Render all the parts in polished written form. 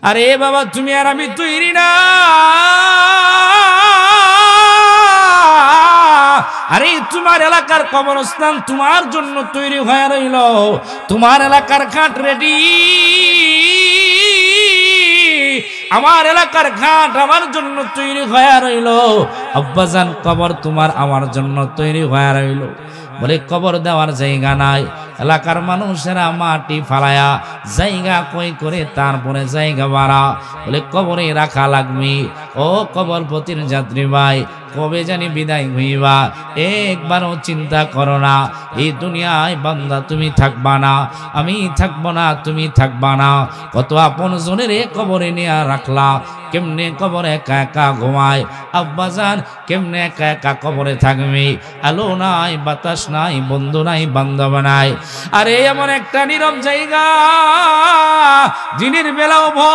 আরে বাবা তুমি আর আমি তৈরি না। আরে তোমার এলাকার কবরস্থান তোমার জন্য তৈরি হয়ে রইল, তোমার এলাকার ঘাট রেডি, আমার এলাকার ঘাট আমার জন্য তৈরি হয়ে রইল। আব্বাজান কবর তোমার আমার জন্য তৈরি হয়ে রইল। বলে কবর দেওয়ার জায়গা নাই, এলাকার মানুষেরা মাটি ফালায়া জায়গা কই করে তারপরে জায়গা বাড়া, বলে কবরে রাখা লাগবে। ও কবর পতির যাত্রী ভাই, কবে জানি বিদায় হইবা একবারও চিন্তা করো না। এই দুনিয়ায় বান্দা তুমি থাকবা না, আমি থাকবো না, তুমি থাকবা না। কত আপন জনের কবরে নিয়ে রাখলা, কেমনে কবরে একা একা ঘুমায়। আব্বাজান কেমনে একা একা কবরে থাকবে, আলো নাই, বাতাস নাই, বন্ধু নাই, বান্ধব নাই। আরে এমন একটা নীরব জায়গা, দিনের বেলাও ভয়,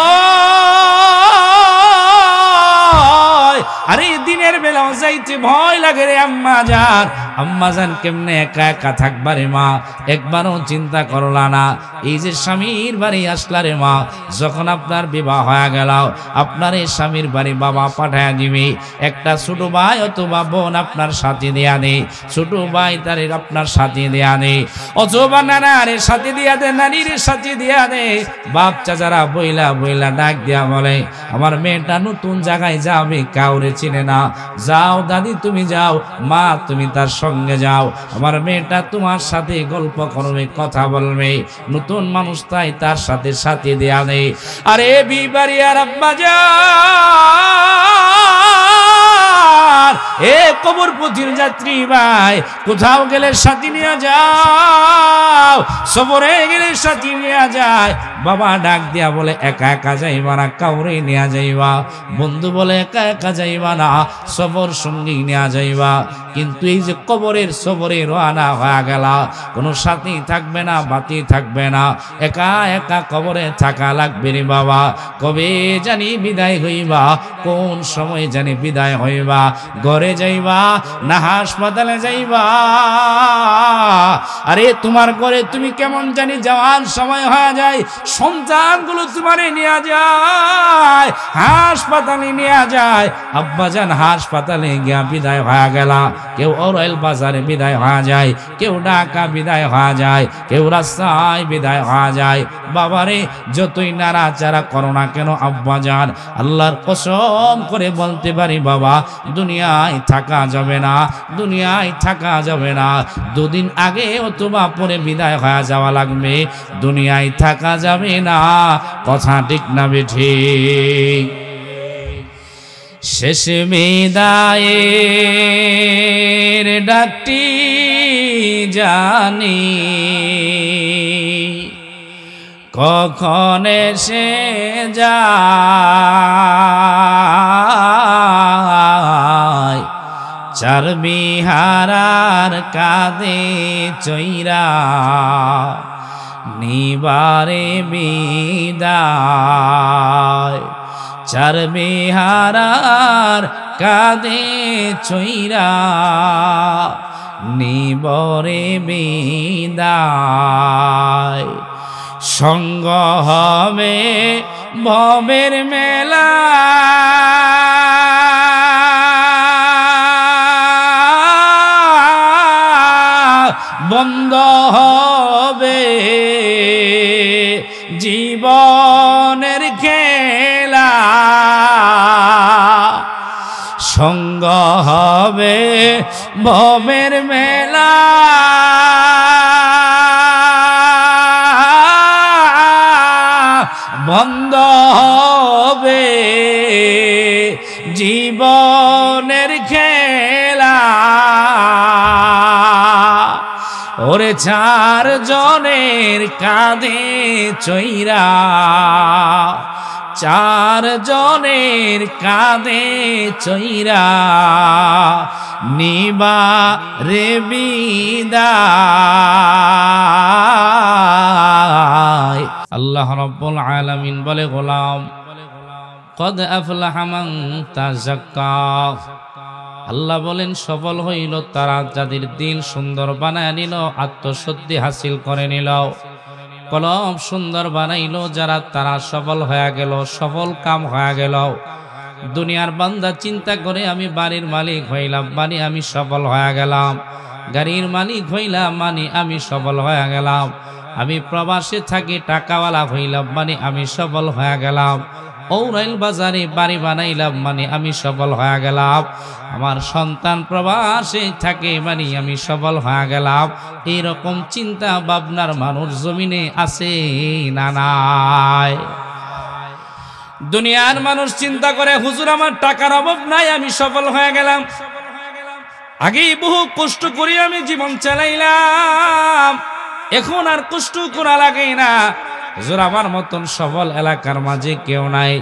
আরে দিনের বেলাও যাইতে ভয় লাগে রে আম্মাজান। আম্মাজান কেমনে একা একা থাকবা রে মা, একবারও চিন্তা করলা না। এই যে স্বামীর বাড়ি আসলা রে মা, যখন আপনার বিবাহ হয়ে গেল আপনার এই স্বামীর বাড়ি বাবা পাঠায় দিবে, একটা ছোট ভাই অথবা বোন আপনার সাথে দেয়া নেই, ছোট ভাই তার আপনার সাথে দেয়া নেই, অথবা নানারে সাথে দিয়া দে, নানির সাথে দিয়া দে। বাপ চাচারা বইলা বইলা ডাক দিয়া বলে আমার মেয়েটা নতুন জায়গায় যাবে, কাউরে চিনে না, যাও দাদি তুমি যাও, মা তুমি তার সঙ্গে যাও, আমার মেয়েটা তোমার সাথে গল্প করবে, কথা বলবে, নতুন মানুষ তাই তার সাথে সাথে দেয়া নেই। আরে বিবাড়ি আর আব্বা যান, এ কবর পথির যাত্রী ভাই, কোথাও গেলে সাথী নিয়ে যাও, সফরে গেলে সাথী নিয়ে যায়। বাবা ডাক দিয়া বলে একা একা যাইবা না, কাউরে নিয়ে যাইবা। বন্ধু বলে একা একা যাইবা না, সফর সঙ্গী নিয়ে যাইবা। কিন্তু এই যে কবরের সফরে রওনা হয়ে গেল, কোনো সাথী থাকবে না, বাতি থাকবে না, একা একা কবরে থাকা লাগবে রে বাবা। কবে জানি বিদায় হইবা, কোন সময় জানি বিদায় হইবা, ঘরে যাইবা না হাসপাতালে যাইবা। আরে তোমার ঘরে তুমি কেমন জানি যাওয়ার সময় হয়ে যায়, সন্তানগুলো তোমারে নিয়ে যায়, হাসপাতালে নিয়ে যায়। আব্বাজান হাসপাতালে গিয়া বিদায় হয়ে গেল, কেউ অরয়েল বাজারে বিদায় হয়ে যায়, কেউ ঢাকা বিদায় হয়ে যায়, কেউ রাস্তায় বিদায় হয়ে যায়। বাবারে যতই নাড়াচাড়া করো না কেন আব্বাজান, আল্লাহর কসম করে বলতে পারি বাবা, দুনিয়ায় থাকা যাবে না, দুনিয়ায় থাকা যাবে না। দুদিন আগে অথবা পরে বিদায় হয়ে যাওয়া লাগবে, দুনিয়ায় থাকা যাবে না। কথা ঠিক না বেঠিক? শেষ বিদায়ের ডাকটি জানি কখন এসে যায়, চার বিহারার কাঁধে চৈরা নিবারে বিদায়, চার বিহারার কাঁধে চৈরা নিবরে বিদায়। সঙ্গ হবে ভবের মেলা, বন্ধ হবে জীবনের খেলা, সঙ্গ হবে ভবের মেলা, বন্ধ হবে জীবনের খেলা। ওরে চার জনের কাঁধে চৈরা, চার জনের কাঁধে চৈরা নিবা রে বিদায়। আল্লাহ রাব্বুল আলামিন বলে গোলাম কদ আফলাহা মান তাযাক্কা, আল্লাহ বলেন সফল হইল তারা যাদের দিল সুন্দর বানায় নিল, আত্মশুদ্ধি হাসিল করে নিল। কলম সুন্দর বানাইলো যারা, তারা সফল হয়ে গেল, সফল কাম হয়ে গেল। দুনিয়ার বান্দা চিন্তা করে আমি বাড়ির মালিক হইলাম মানে আমি সফল হয়ে গেলাম, গাড়ির মালিক হইলাম মানে আমি সফল হয়ে গেলাম, আমি প্রবাসে থাকি টাকাওয়ালা হইলাম মানে আমি সফল হয়ে গেলাম, ঔরাইল বাজারে বাড়ি বানাইলাম মানে আমি সফল হয়ে গেলাম, আমার সন্তান প্রবাসে থাকে মানে আমি সফল হয়ে গেলাম। এইরকম চিন্তা ভাবনার মানুষ জমিনে আছে না নাই? দুনিয়ার মানুষ চিন্তা করে হুজুর আমার টাকার অভাব নাই, আমি সফল হয়ে গেলাম, আগেই বহু কষ্ট করে আমি জীবন চালাইলাম, এখন আর কষ্ট করা লাগে না, হুজুর আমার মতন সফল এলাকার মাঝে কেউ নাই।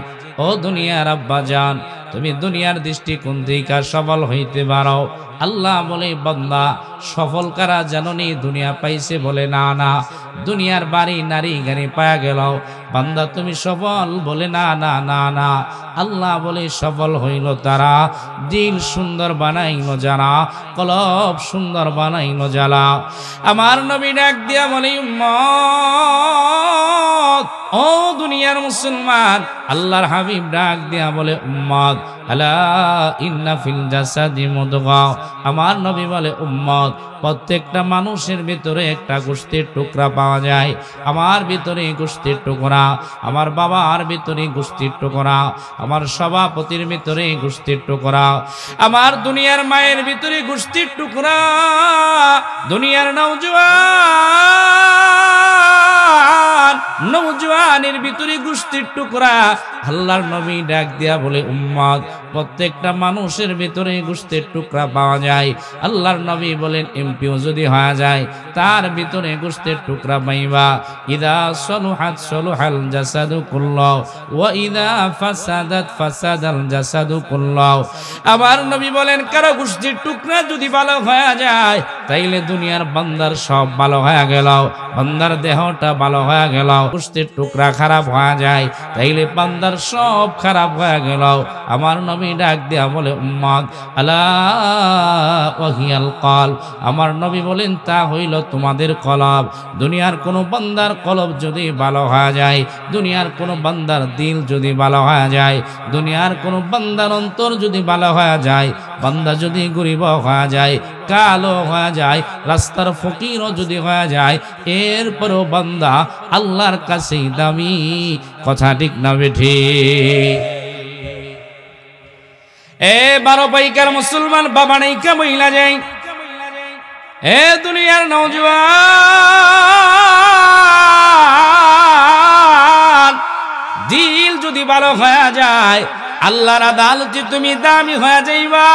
ও দুনিয়ার আব্বা জান, তুমি দুনিয়ার দৃষ্টিকোণ থেকে সফল হইতে পারো। আল্লাহ বলে বান্দা সফল কারা জাননি? দুনিয়া পাইছে বলে না না, দুনিয়ার বাড়ি নারী গাড়ি পায়া গেল, বান্দা তুমি সফল বলে না না না না। আল্লাহ বলে সফল হইল তারা দিল সুন্দর বানাইল যারা, কলব সুন্দর বানাইল যারা। আমার নবী ডাক দিয়া বলে উম্মত, ও দুনিয়ার মুসলমান, আল্লাহর হাবিব ডাক দিয়া বলে উম্মত, আলা ইন্না ফিল জাসাদি মুদগা। আমার নবী বলে উম্মত, প্রত্যেকটা মানুষের ভিতরে একটা গোশতের টুকরা পাওয়া যায়। আমার ভিতরে গোশতের টুকরা, আমার বাবার ভিতরে গোশতের টুকরা, আমার সভাপতির ভিতরে গোশতের টুকরা, আমার দুনিয়ার মায়ের ভিতরে গোশতের টুকরা, দুনিয়ার নওজওয়ানের ভিতরে গোশতের টুকরা। আল্লাহর নবী ডাক দিয়া বলে উম্মত, প্রত্যেকটা মানুষের ভিতরে গোশতের টুকরা পাওয়া যায়। আল্লাহর নবী বলেন এমপিও যদি হয়ে যায় তার ভিতরে গোশতের টুকরা পাইবা। ইদা সলুহাত সলুহাল জাসাদু কুল্লাহু ওয়া ইদা ফাসাদাত ফাসাদাল জাসাদু কুল্লাহু। আমার নবী বলেন কারো গোশতের টুকরা যদি ভালো হয়ে যায় তাইলে দুনিয়ার বান্দার সব ভালো হয়ে গেল, বান্দার দেহটা ভালো হয়ে গেল। গোশতের টুকরা খারাপ হয়ে যায় তাইলে বান্দার সব খারাপ হয়ে গেল। আমার নবী ডাক দিয়া বলে উম্মত, আলা ওয়াহিয়াল কলব। আমার নবী বলেন তা হইল তোমাদের কলব। দুনিয়ার কোনো বান্দার কলব যদি ভালো হয়ে যায়, দুনিয়ার কোনো বান্দার দিল যদি ভালো হয়ে যায়, দুনিয়ার কোনো বান্দার অন্তর যদি ভালো হয়ে যায়, বান্দা যদি গরিব হয়ে যায়, কালো হয়ে যায়, রাস্তার ফকিরও যদি হয়ে যায়, এরপরও বান্দা আল্লাহর কাছেই দামি। কথা ঠিক না বেঠি? এ 12 পাইকার মুসলমান বাবা নাইকা মহিলা যাই, এ দুনিয়ার নওজওয়ান, দিল যদি ভালো হয়ে যায় আল্লাহর আদালতে তুমি দামি হয়ে যাইবা।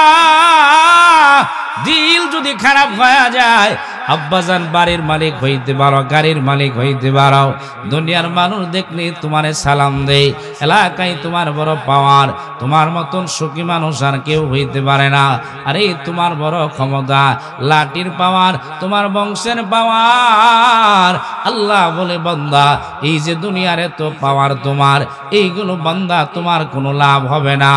দিল যদি খারাপ হয়ে যায় আব্বাজান বাড়ির মালিক হইতে পারো, গাড়ির মালিক হইতে পারো, দুনিয়ার মানুষ দেখলে তোমারে সালাম দেয়, এলাকায় তোমার বড় পাওয়ার, তোমার মতন সুখী মানুষ আর কেউ হইতে পারে না। আরে তোমার বড় ক্ষমতা, লাঠির পাওয়ার, তোমার বংশের পাওয়ার। আল্লাহ বলে বান্দা এই যে দুনিয়ার এত পাওয়ার তোমার, এইগুলো বান্দা তোমার কোনো লাভ হবে না।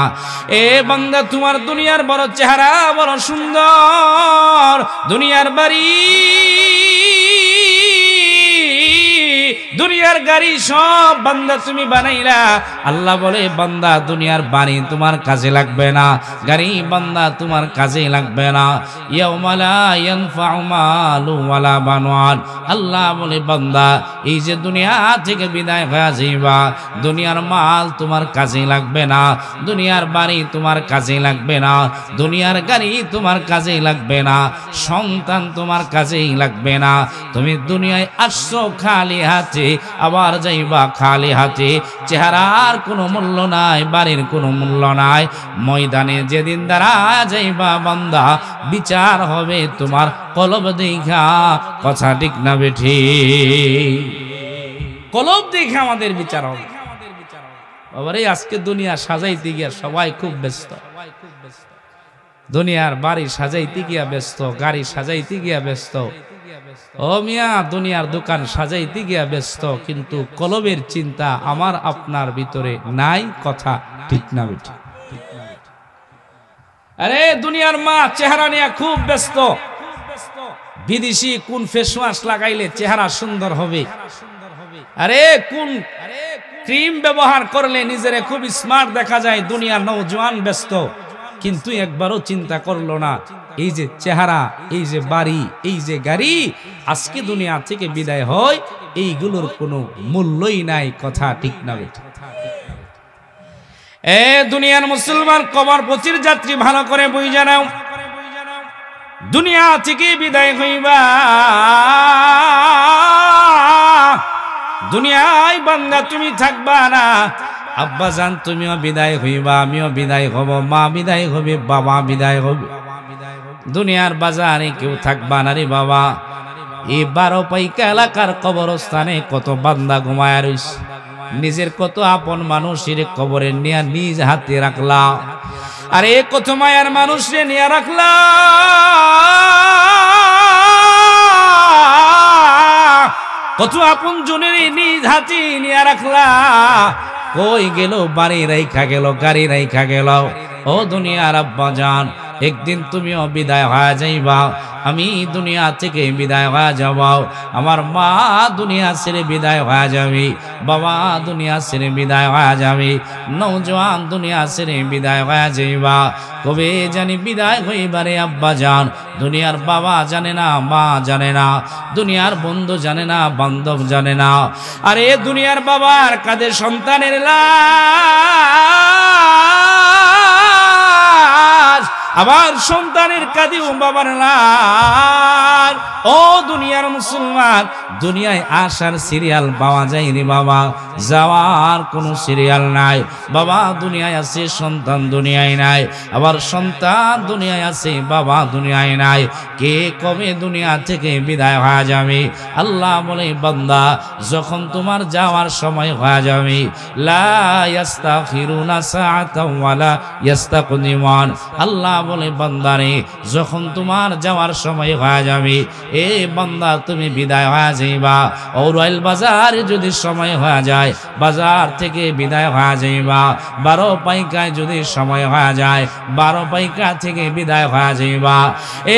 এ বান্দা তোমার দুনিয়ার বড় চেহারা, বড় সুন্দর, দুনিয়ার বাড়ি, দুনিয়ার গাড়ি সব বান্দা তুমি বানাইলা। আল্লাহ বলে বান্দা দুনিয়ার বাড়ি তোমার কাজে লাগবে না, গাড়ি বান্দা তোমার কাজে লাগবে না। ইয়াউমা লা ইয়ানফাউ মালু ওয়ালা বানুন। আল্লাহ বলে বান্দা এই যে দুনিয়া থেকে বিদায় হয়ে যাইবা, দুনিয়ার মাল তোমার কাজে লাগবে না, দুনিয়ার বাড়ি তোমার কাজে লাগবে না, দুনিয়ার গাড়ি তোমার কাজে লাগবে না, সন্তান তোমার কাজেই লাগবে না। তুমি দুনিয়ায় আসছো খালি হাতে, আবার যাইবা খালি হাতে। চেহারার কোনো মূল্য নাই, বাড়ির কোনো মূল্য নাই। ময়দানে যেদিন দাঁড়া যাইবা বান্দা, বিচার হবে তোমার কলব দেখা। কথা ঠিক না বেঠি? কলব দেখে আমাদের বিচার হবে। বাবারে আজকে দুনিয়া সাজাইতে গিয়া সবাই খুব ব্যস্ত, দুনিয়ার বাড়ি সাজাইতে গিয়া ব্যস্ত, গাড়ি সাজাইতে গিয়া ব্যস্ত, ও মিয়া দুনিয়ার দোকান সাজাইতে গিয়া ব্যস্ত, কিন্তু কলবের চিন্তা আমার আপনার ভিতরে নাই। কথা ঠিক না বেঠি? আরে দুনিয়ার মা চেহারা নিয়ে খুব ব্যস্ত, বিদেশি কোন ফেস ওয়াশ লাগাইলে চেহারা সুন্দর হবে, আরে কোন ক্রিম ব্যবহার করলে নিজেরে খুব স্মার্ট দেখা যায়, দুনিয়ার নওজোয়ান ব্যস্ত, কিন্তু একবারও চিন্তা করলো না এই যে চেহারা, এই যে বাড়ি, এই যে গাড়ি, আজকে দুনিয়া থেকে বিদায় হয়, এইগুলোর কোনো মূল্যই নাই। কথা ঠিক না বেঠিক? এ দুনিয়ার মুসলমান, কবর পথির যাত্রী, ভালো করে বুঝে নাও, দুনিয়া থেকে বিদায় হইবা, দুনিয়ায় বান্দা তুমি থাকবা না। আব্বা জান তুমিও বিদায় হইবা, আমিও বিদায় হব, মা বিদায় হবে, বাবা বিদায় হবে, দুনিয়ার বাজারে কেউ থাকবা না রে বাবা। এই 12 পাইকা এলাকার কবরস্থানে কত বান্দা ঘুমায় রইছে, নিজের কত আপন মানুষের কবরে নিয়ে নিজ হাতে রাখলা, আরে কত মায়ার মানুষরে নিয়ে রাখলা, কত আপন জনের নিজ হাতে নিয়ে রাখলা। কই গেল বাড়ি রাইখা গেল, গাড়ি রাইখা গেল। ও দুনিয়ার আব্বা জান, একদিন তুমিও বিদায় হয়ে যাইবা, আমি দুনিয়া থেকে বিদায় হয়ে যাব, আমার মা দুনিয়া ছেড়ে বিদায় হয়ে যাবে, বাবা দুনিয়া ছেড়ে বিদায় হয়ে যাবে, নওজোয়ান দুনিয়া ছেড়ে বিদায় হয়ে যাইবা। কবে জানি বিদায় হইবারে আব্বা জান, দুনিয়ার বাবা জানে না, মা জানে না, দুনিয়ার বন্ধু জানে না, বান্ধব জানে না। আরে দুনিয়ার বাবার কাঁধে সন্তানের লাশ, আবার সন্তানের কাঁধেও বাবার লাশ। ও দুনিয়ার মুসলমান, দুনিয়ায় আসার সিরিয়াল পাওয়া যায় রে বাবা, যাওয়ার কোনো সিরিয়াল নাই। বাবা দুনিয়ায় আছে, সন্তান দুনিয়ায় নাই, আবার সন্তান দুনিয়ায় আছে, বাবা দুনিয়ায় নাই। কে কবে দুনিয়া থেকে বিদায় হয়ে যাবে? আল্লাহ বলে বান্দা, যখন তোমার যাওয়ার সময় হয়ে যাবে, লা ইস্তাখিরুনা সাআতাও ওয়ালা ইস্তাকদিমুন। আল্লাহ বলে বান্দারে, যখন তোমার যাওয়ার সময় হয়ে যাবে, এ বান্দা তুমি বিদায় হয়ে যাইবা। ঔরইল বাজারে যদি সময় হয়ে যায়, বাজার থেকে বিদায় হয়ে যাইবা। 12 পাইকায় যদি সময় হয়ে যায়, 12 পাইকা থেকে বিদায় হয়ে যাইবা।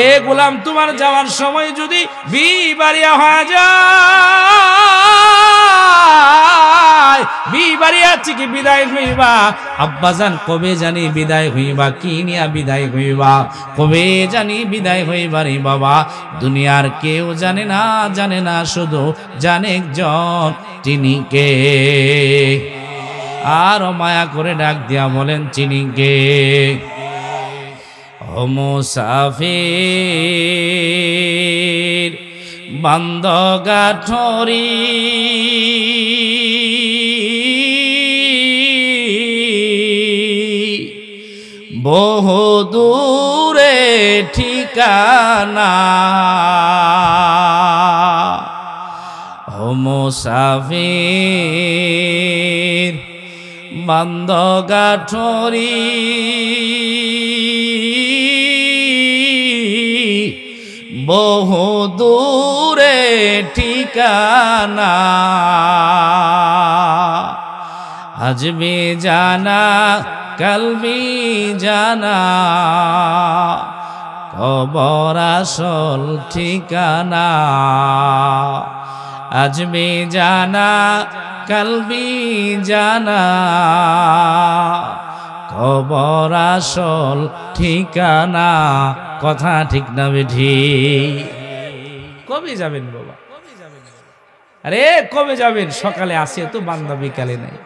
এ গোলাম, তোমার যাওয়ার সময় যদি বিবাড়িয়া হয়ে যায়, বিবাড়িয়া থেকে বিদায় হইবা, আব্বাজান কবে জানি বিদায় হইবা, কি নিয়া বিদায় হইবা, কবে জানি বিদায় হইবা রে বাবা। দুনিয়ার কেউ জানে না, জানে না, শুধু জানে একজন, তিনি কে? আর মায়া করে ডাক দিয়া বলেন, তিনি কে? ও মুসাফির বান্দ গাঠরি, বহু দূরে ঠিকানা, ও মুসাফির বান্দ গাঠরি, বহু দূরে ঠিকানা, আজ भी জানা কাল भी জানা, কবর আসল ঠিকানা, আজ भी জানা কাল भी জানা, কবর আসল ঠিকানা। কথা ঠিক না বেঠিক? কবে যাবেন বাবা? আরে কবে যাবেন? সকালে আসে তো বান্দা, বিকালে নাই।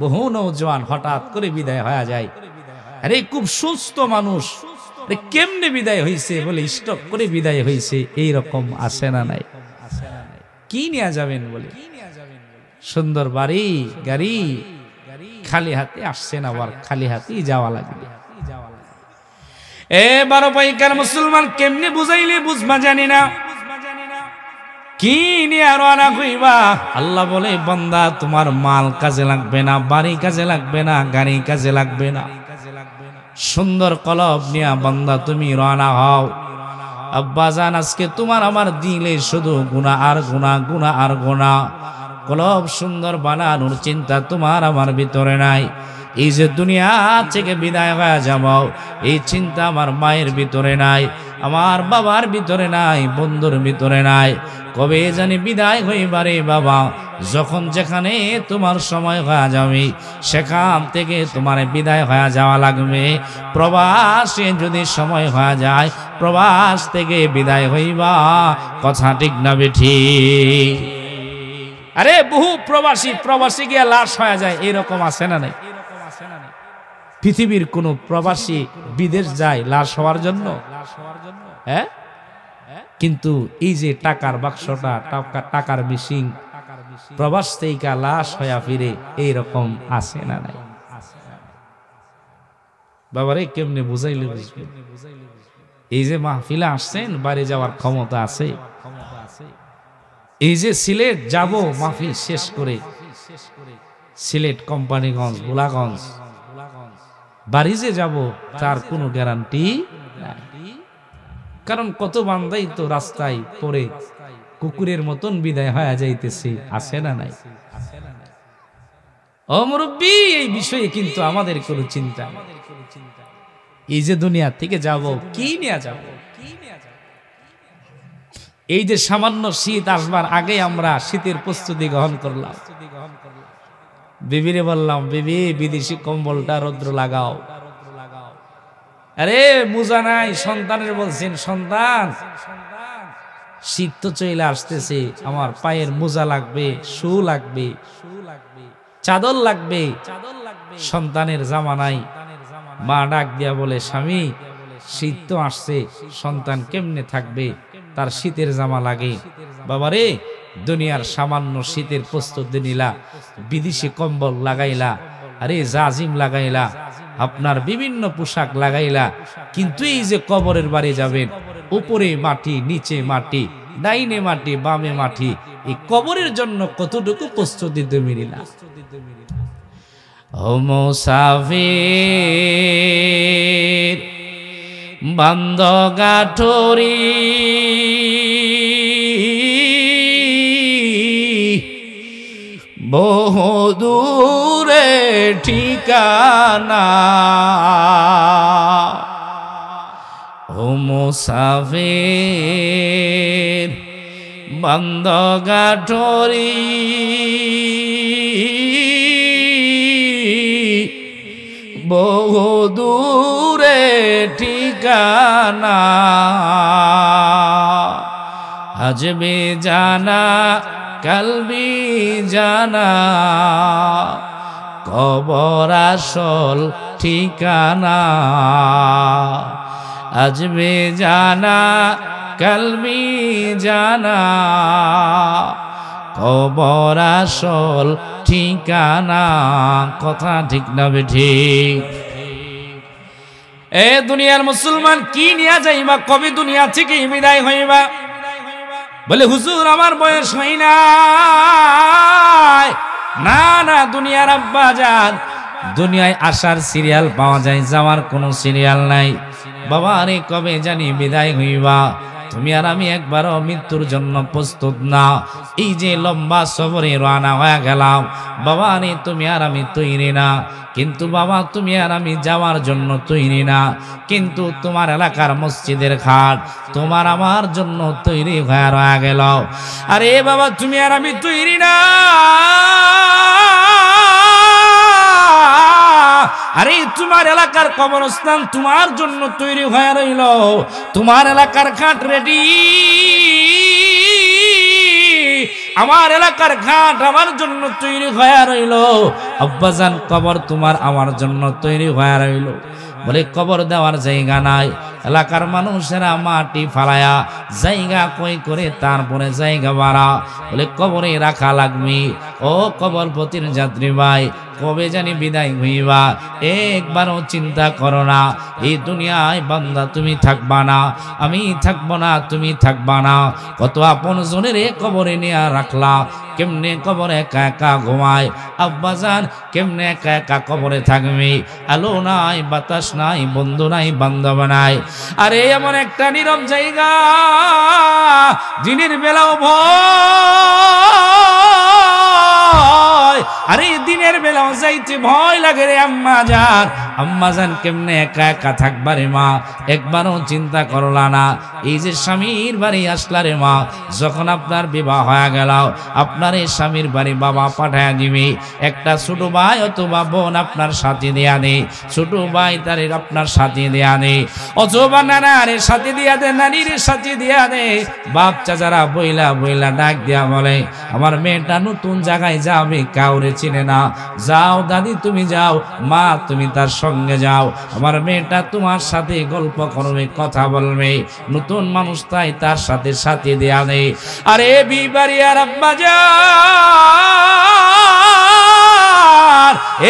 বহু নওজোয়ান হঠাৎ করে বিদায় হয়ে যায়। আরে খুব সুস্থ মানুষ, কেমনে বিদায় হয়েছে? বলে স্টক করে বিদায় হয়েছে। এইরকম আসে না নাই? কি নিয়ে যাবেন? বলে সুন্দর বাড়ি গাড়ি, খালি হাতে আসছেন, আবার খালি হাতেই যাওয়া লাগবে। এ 12 পাইকার মুসলমান, কেমনে বুঝাইলে বুঝবা জানি না, কি নিয়ে রওনা হইবা? আল্লাহ বলে, বান্দা তোমার মাল কাজে লাগবে না, বাড়ি কাজে লাগবে না, গাড়ি কাজে লাগবে না, সুন্দর কলব নিয়া বান্দা তুমি রওনা হও। আব্বা জান, আজকে তোমার আমার দিলে শুধু গুনাহ আর গুনাহ, গুনাহ আর গুনাহ। কলব সুন্দর বানানোর চিন্তা তোমার আমার ভিতরে নাই। এই যে দুনিয়া থেকে বিদায় হয়ে যাব, এই চিন্তা আমার মায়ের ভিতরে নাই, আমার বাবার ভিতরে নাই, বন্ধুর ভিতরে নাই। কবে জানি বিদায় হইবারে বাবা, যখন যেখানে তোমার সময় হয়ে যাবে সেখান থেকে তোমার বিদায় হয়ে যাওয়া লাগবে। প্রবাসে যদি সময় হয়ে যায়, প্রবাস থেকে বিদায় হইবা, কথা ঠিক না বেঠি? আরে বহু প্রবাসী গিয়ে লাশ হয়ে যায়, এরকম আছে না নাই? পৃথিবীর কোন প্রবাসী বিদেশ যায় লাশ হওয়ার জন্য? হ্যাঁ, কিন্তু এই যে টাকার বাক্সটা, টাকার মিশিং, প্রবাস থেকে লাশ হইয়া ফিরে, এইরকম আছে না নাই? বাবারে কেমনে বুঝাইলে বুঝবে? এই যে মাহফিলে আসছেন, বাড়ি যাওয়ার ক্ষমতা আছে? এই যে সিলেট যাব মাহফিল শেষ করে, সিলেট, কোম্পানিগঞ্জ, গোলাগঞ্জ বাড়ি যে যাব তার কোনো গ্যারান্টি নাই। কারণ কত বান্দাই তো রাস্তায় পড়ে কুকুরের মতন বিদায় হয়ে যাইতেছে, আছে না নাই? ও মুরব্বী, এই বিষয়ে কিন্তু আমাদের কোনো চিন্তা নেই। এই যে দুনিয়া থেকে যাব, কি নিয়ে যাব? এই যে সামান্য শীত আসবার আগে আমরা শীতের প্রস্তুতি গ্রহণ করলাম। বিবিরে বললাম, বিবি বিদেশি কম্বলটা রৌদ্র লাগাও। আরে মোজা নাই, সন্তানের বলছেন, সন্তান শীত তো চলে আসতেছে, আমার পায়ের মোজা লাগবে, শু লাগবে, চাদর লাগবে। সন্তানের জামা নাই। মা ডাক দিয়া বলে, স্বামী শীত তো আসছে, সন্তান কেমনে থাকবে, তার শীতের জামা লাগে। বাবারে, দুনিয়ার সামান্য শীতের প্রস্তুতি নিলা, বিদেশি কম্বল লাগাইলা, আরে জাজিম লাগাইলা, আপনার বিভিন্ন পোশাক লাগাইলা, কিন্তু এই যে কবরের বাড়ি যাবেন, উপরে মাটি, নিচে মাটি, ডাইনে মাটি, বামে মাটি, এই কবরের জন্য কতটুকু প্রস্তুতি তুমি নিলা? ও মুসাফির বান্দ গাঠরি, বহু দূরে ঠিকানা। ও মুসাফির বান্দ গাঠরি, বহু দূরে ঠিকানা। আজবে জানা কালবি জানা, কবর আসল ঠিকানা। আজবে জানা কালবি জানা, কবর আসল ঠিকানা। কথা ঠিক না ঠিক? এ দুনিয়ার মুসলমান, কি নিয়ে যাইবা? কবে দুনিয়া থেকে বিদায় হইবা? বলে হুজুর আমার বয়স হয় নাই। না না, দুনিয়ার আব্বা যান, দুনিয়ায় আসার সিরিয়াল পাওয়া যায়, যাওয়ার কোনো সিরিয়াল নাই। বাবা রে, কবে জানি বিদায় হইবা? তুমি আর আমি একবারও মৃত্যুর জন্য প্রস্তুত না। এই যে লম্বা সফরে রওনা হয়ে গেলাম, বাবা রে তুমি আর আমি তৈরি না। কিন্তু বাবা, তুমি আর আমি যাওয়ার জন্য তৈরি না, কিন্তু তোমার এলাকার মসজিদের খাট তোমার আমার জন্য তৈরি হয়ে রয়ে গেল। আরে বাবা, তুমি আর আমি তৈরি না। আরে তোমার এলাকার কবরস্থান তোমার জন্য তৈরি হয়ে রইল, তোমার এলাকার ঘাট রেডি। আমার এলাকার ঘাট আমার জন্য তৈরি হয়ে রইল। আব্বাজান, কবর তোমার আমার জন্য তৈরি হয়ে রইল। বলে কবর দেওয়ার জায়গা নাই, এলাকার মানুষেরা মাটি ফালায়া জায়গা কই করে তারপরে জায়গা বাড়া, বলে কবরে রাখা লাগবে। ও কবর পতির যাত্রী ভাই, কবে জানি বিদায় হইবা? একবারও চিন্তা করো না। এই দুনিয়ায় বান্দা তুমি থাকবা না, আমি থাকবো না, তুমি থাকবা না। কত আপন জনের কবরে নিয়ে রাখলা, কেমনে কবরে একা একা ঘুমায়? আব্বাজান, কেমনে একা একা কবরে থাকবে? আলো নাই, বাতাস নাই, বন্ধু নাই, বান্ধব নাই। আরে এমন একটা নীরব জায়গা, দিনের বেলাও ভয়, ভয়। আরে দিনের বেলাও যাইতে ভয় লাগে রে আম্মা জান। আম্মা জান কেমনে একা একা থাকবা রে মা, একবারও চিন্তা করলা না? এই যে স্বামীর বাড়ি আসলা রে মা, যখন আপনার বিবাহ হয়ে গেল আপনার এই স্বামীর বাড়ি বাবা পাঠায় দিবে, একটা ছোট ভাই অথবা বোন আপনার সাথে দেয়া নেই, ছোট ভাই তার আপনার সাথে দেয়া নেই, অথবা নানার সাথে দিয়া দে, নানির সাথে দিয়া দে। বাপ চাচারা বইলা বইলা ডাক দিয়া বলে আমার মেয়েটা নতুন জায়গায় যাবে, কাউরে চিনে না, যাও দাদি তুমি যাও, মা তুমি তার সঙ্গে যাও, আমার মেয়েটা তোমার সাথে গল্প করবে, কথা বলবে, নতুন মানুষ তাই তার সাথে সাথে দেয়া নেই। আরে বিবাড়ি আর আব্বা যান,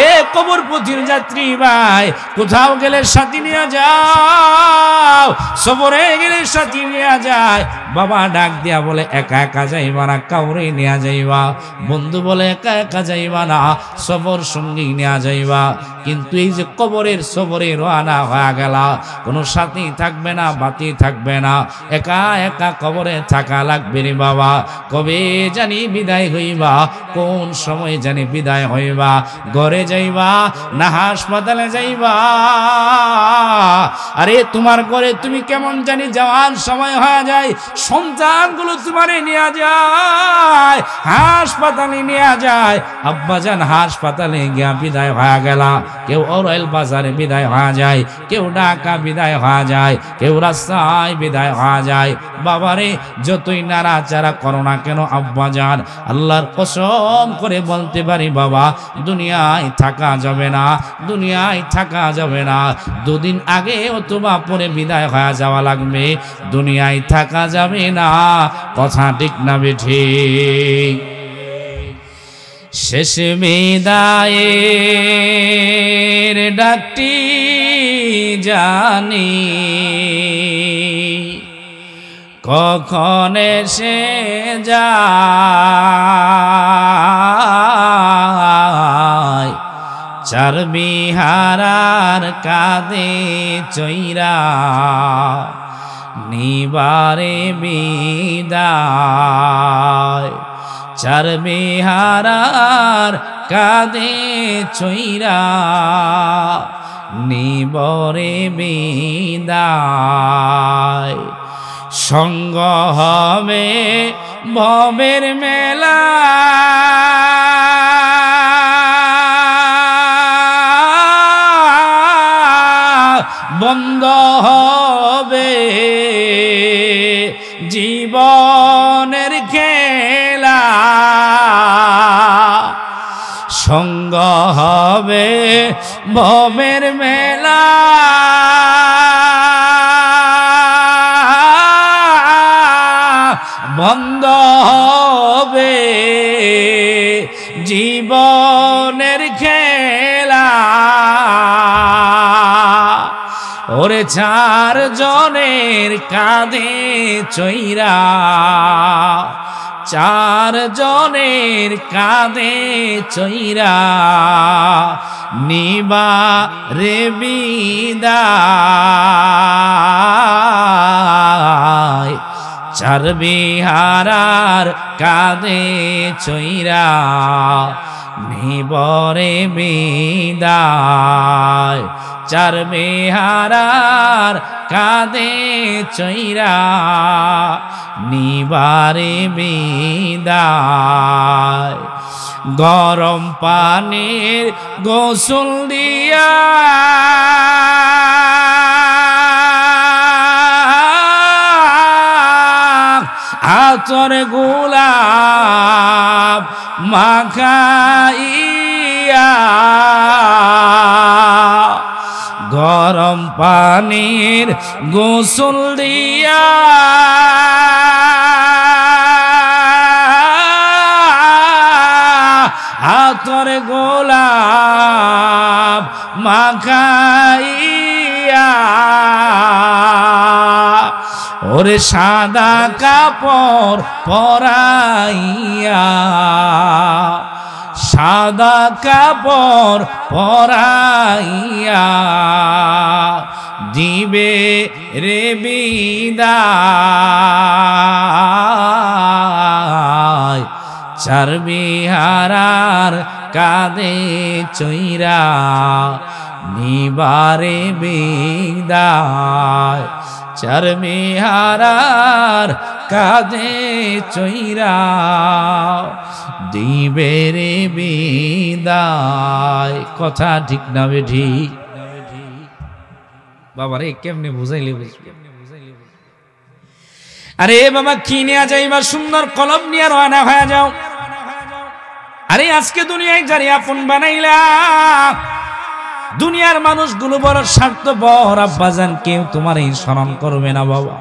এ কবরপথির যাত্রী ভাই, কোথাও গেলে সাথী নিয়ে যাও, সফরে গেলে সাথী নিয়ে যায়। বাবা ডাক দিয়া বলে একা একা যাইবা না, কাউরে নিয়ে যাইবা। বন্ধু বলে একা একা যাইবা না, সফর সঙ্গী নিয়ে যাইবা। কিন্তু এই যে কবরের সফরে রওনা হয়ে গেল, কোনো সাথী থাকবে না, বাতি থাকবে না, একা একা কবরে থাকা লাগবে রে বাবা। কবে জানি বিদায় হইবা, কোন সময় জানি বিদায় হইবা, ঘরে যাইবা না হাসপাতালে যাইবা? আরে তোমার ঘরে তুমি কেমন জানি যাওয়ার সময় হয়ে যায়, সন্তানগুলো তোমারে নিয়ে যায়, হাসপাতালে নিয়ে যায়। আব্বাজান হাসপাতালে গিয়া বিদায় হয়ে গেল, কেউ অরয়েল বাজারে বিদায় হয়ে যায়, কেউ ঢাকা বিদায় হয়ে যায়, কেউ রাস্তায় বিদায় হয়ে যায়। বাবারে যতই নাড়াচাড়া করো না কেন আব্বাজান, আল্লাহর কসম করে বলতে পারি বাবা, দুনিয়ায় থাকা যাবে না, দুনিয়ায় থাকা যাবে না। দুদিন আগে অথবা পরে বিদায় হয়ে যাওয়া লাগবে, দুনিয়ায় থাকা যাবে না। কথা ঠিক না বেঠিক? শেষ বিদায়ের ডাকটি জানি কখন এসে যায়, চর্বি হারার কাঁধে চৈরা নিবারে বিদায়, চর্বি হারার কাঁধে চৈরা নিবরে বিদায়। সঙ্গ হবে ভবের মেলা, বন্ধ হবে জীবনের খেলা, সঙ্গ হবে ভবের মেলা, বন্ধ হবে জীবনের খেলা। ওরে চার জনের কাঁধে চৈরা, চার জনের কাঁধে চৈরা নিবা রে বিদায়, চর্বি হারার কাঁধে চৈরা নিবরে বিদায়, চর্বি হারার কাঁধে চৈরা নিবারে বিদায়। গরম পানির গোসল দিয়া আতর গোলাপ মাখাইয়া, গরম পানির গোসল দিয়া আতর গোলাপ মাখাইয়া, ওরে সাদা কাপড় পরাইয়া, সাদা কাপড় পরাইয়া দিবে রে বিদায়, চারবিহারার কাঁদে চৈরা নিবারে বিদায় চারবিহারার কাঁদে চৈরা দিবে রে বিদায়। কথা ঠিক না বেঠি? বাবা রে কেমনে বুঝাইলে বুঝবে? আরে বাবা কি নিয়ে যাইবা? সুন্দর কলম নিয়ে রওনা হয়ে যাও। আরে আজকে দুনিয়ায় যারে আপন বানাইলা, দুনিয়ার মানুষগুলো বড় স্বার্থপর। আব্বাজান কেউ তোমার এই স্মরণ করবে না বাবা।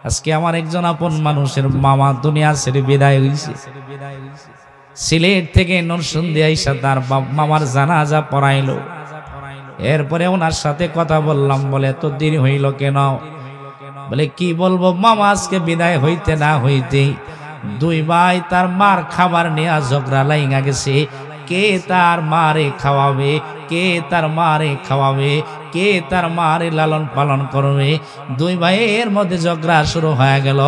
আজকে আমার একজন আপন মানুষের মামা দুনিয়া ছেড়ে বিদায় হয়েছে। সিলেট থেকে নরসিংদী আইসা তার মামার জানাজা পড়াইলো। এরপরে ওনার সাথে কথা বললাম, বলে এত দেরি হইল কেন? বলে কি বলবো মামা, আজকে বিদায় হইতে না হইতে দুই ভাই তার মার খাবার নিয়ে ঝগড়া লাইগা গেছে। কে তার মারে খাওয়াবে, কে তার মারে খাওয়াবে, কে তার মারে লালন পালন করবে। দুই ভাইয়ের মধ্যে ঝগড়া শুরু হয়ে গেল।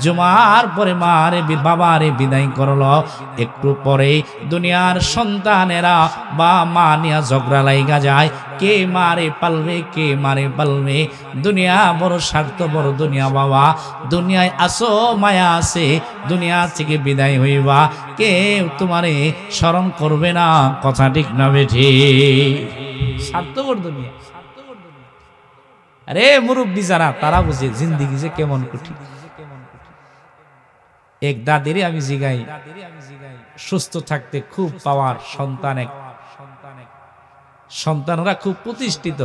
জুমার পরে মারে বাবারে বিদায় করলো। একটু পরে দুনিয়ার সন্তানেরা বা মা নিয়ে ঝগড়া লাইগা যায়, কে মারে পালবে, কে মারে পালবে। দুনিয়া বড় স্বার্থ, বড় দুনিয়া বাবা। দুনিয়ায় আসো মায়া আছে, দুনিয়া থেকে বিদায় হইবা, কেউ তোমারে স্মরণ করবে না। কথা ঠিক না বেঠি? স্বার্থপর দুনিয়া। আরে মুরব্বী যারা তারা বুঝে জিন্দিগি যে কেমন কঠিন। এক দাদিরে আমি জিগাই, সুস্থ থাকতে খুব পাওয়ার সন্তান, সন্তানরা খুব প্রতিষ্ঠিত।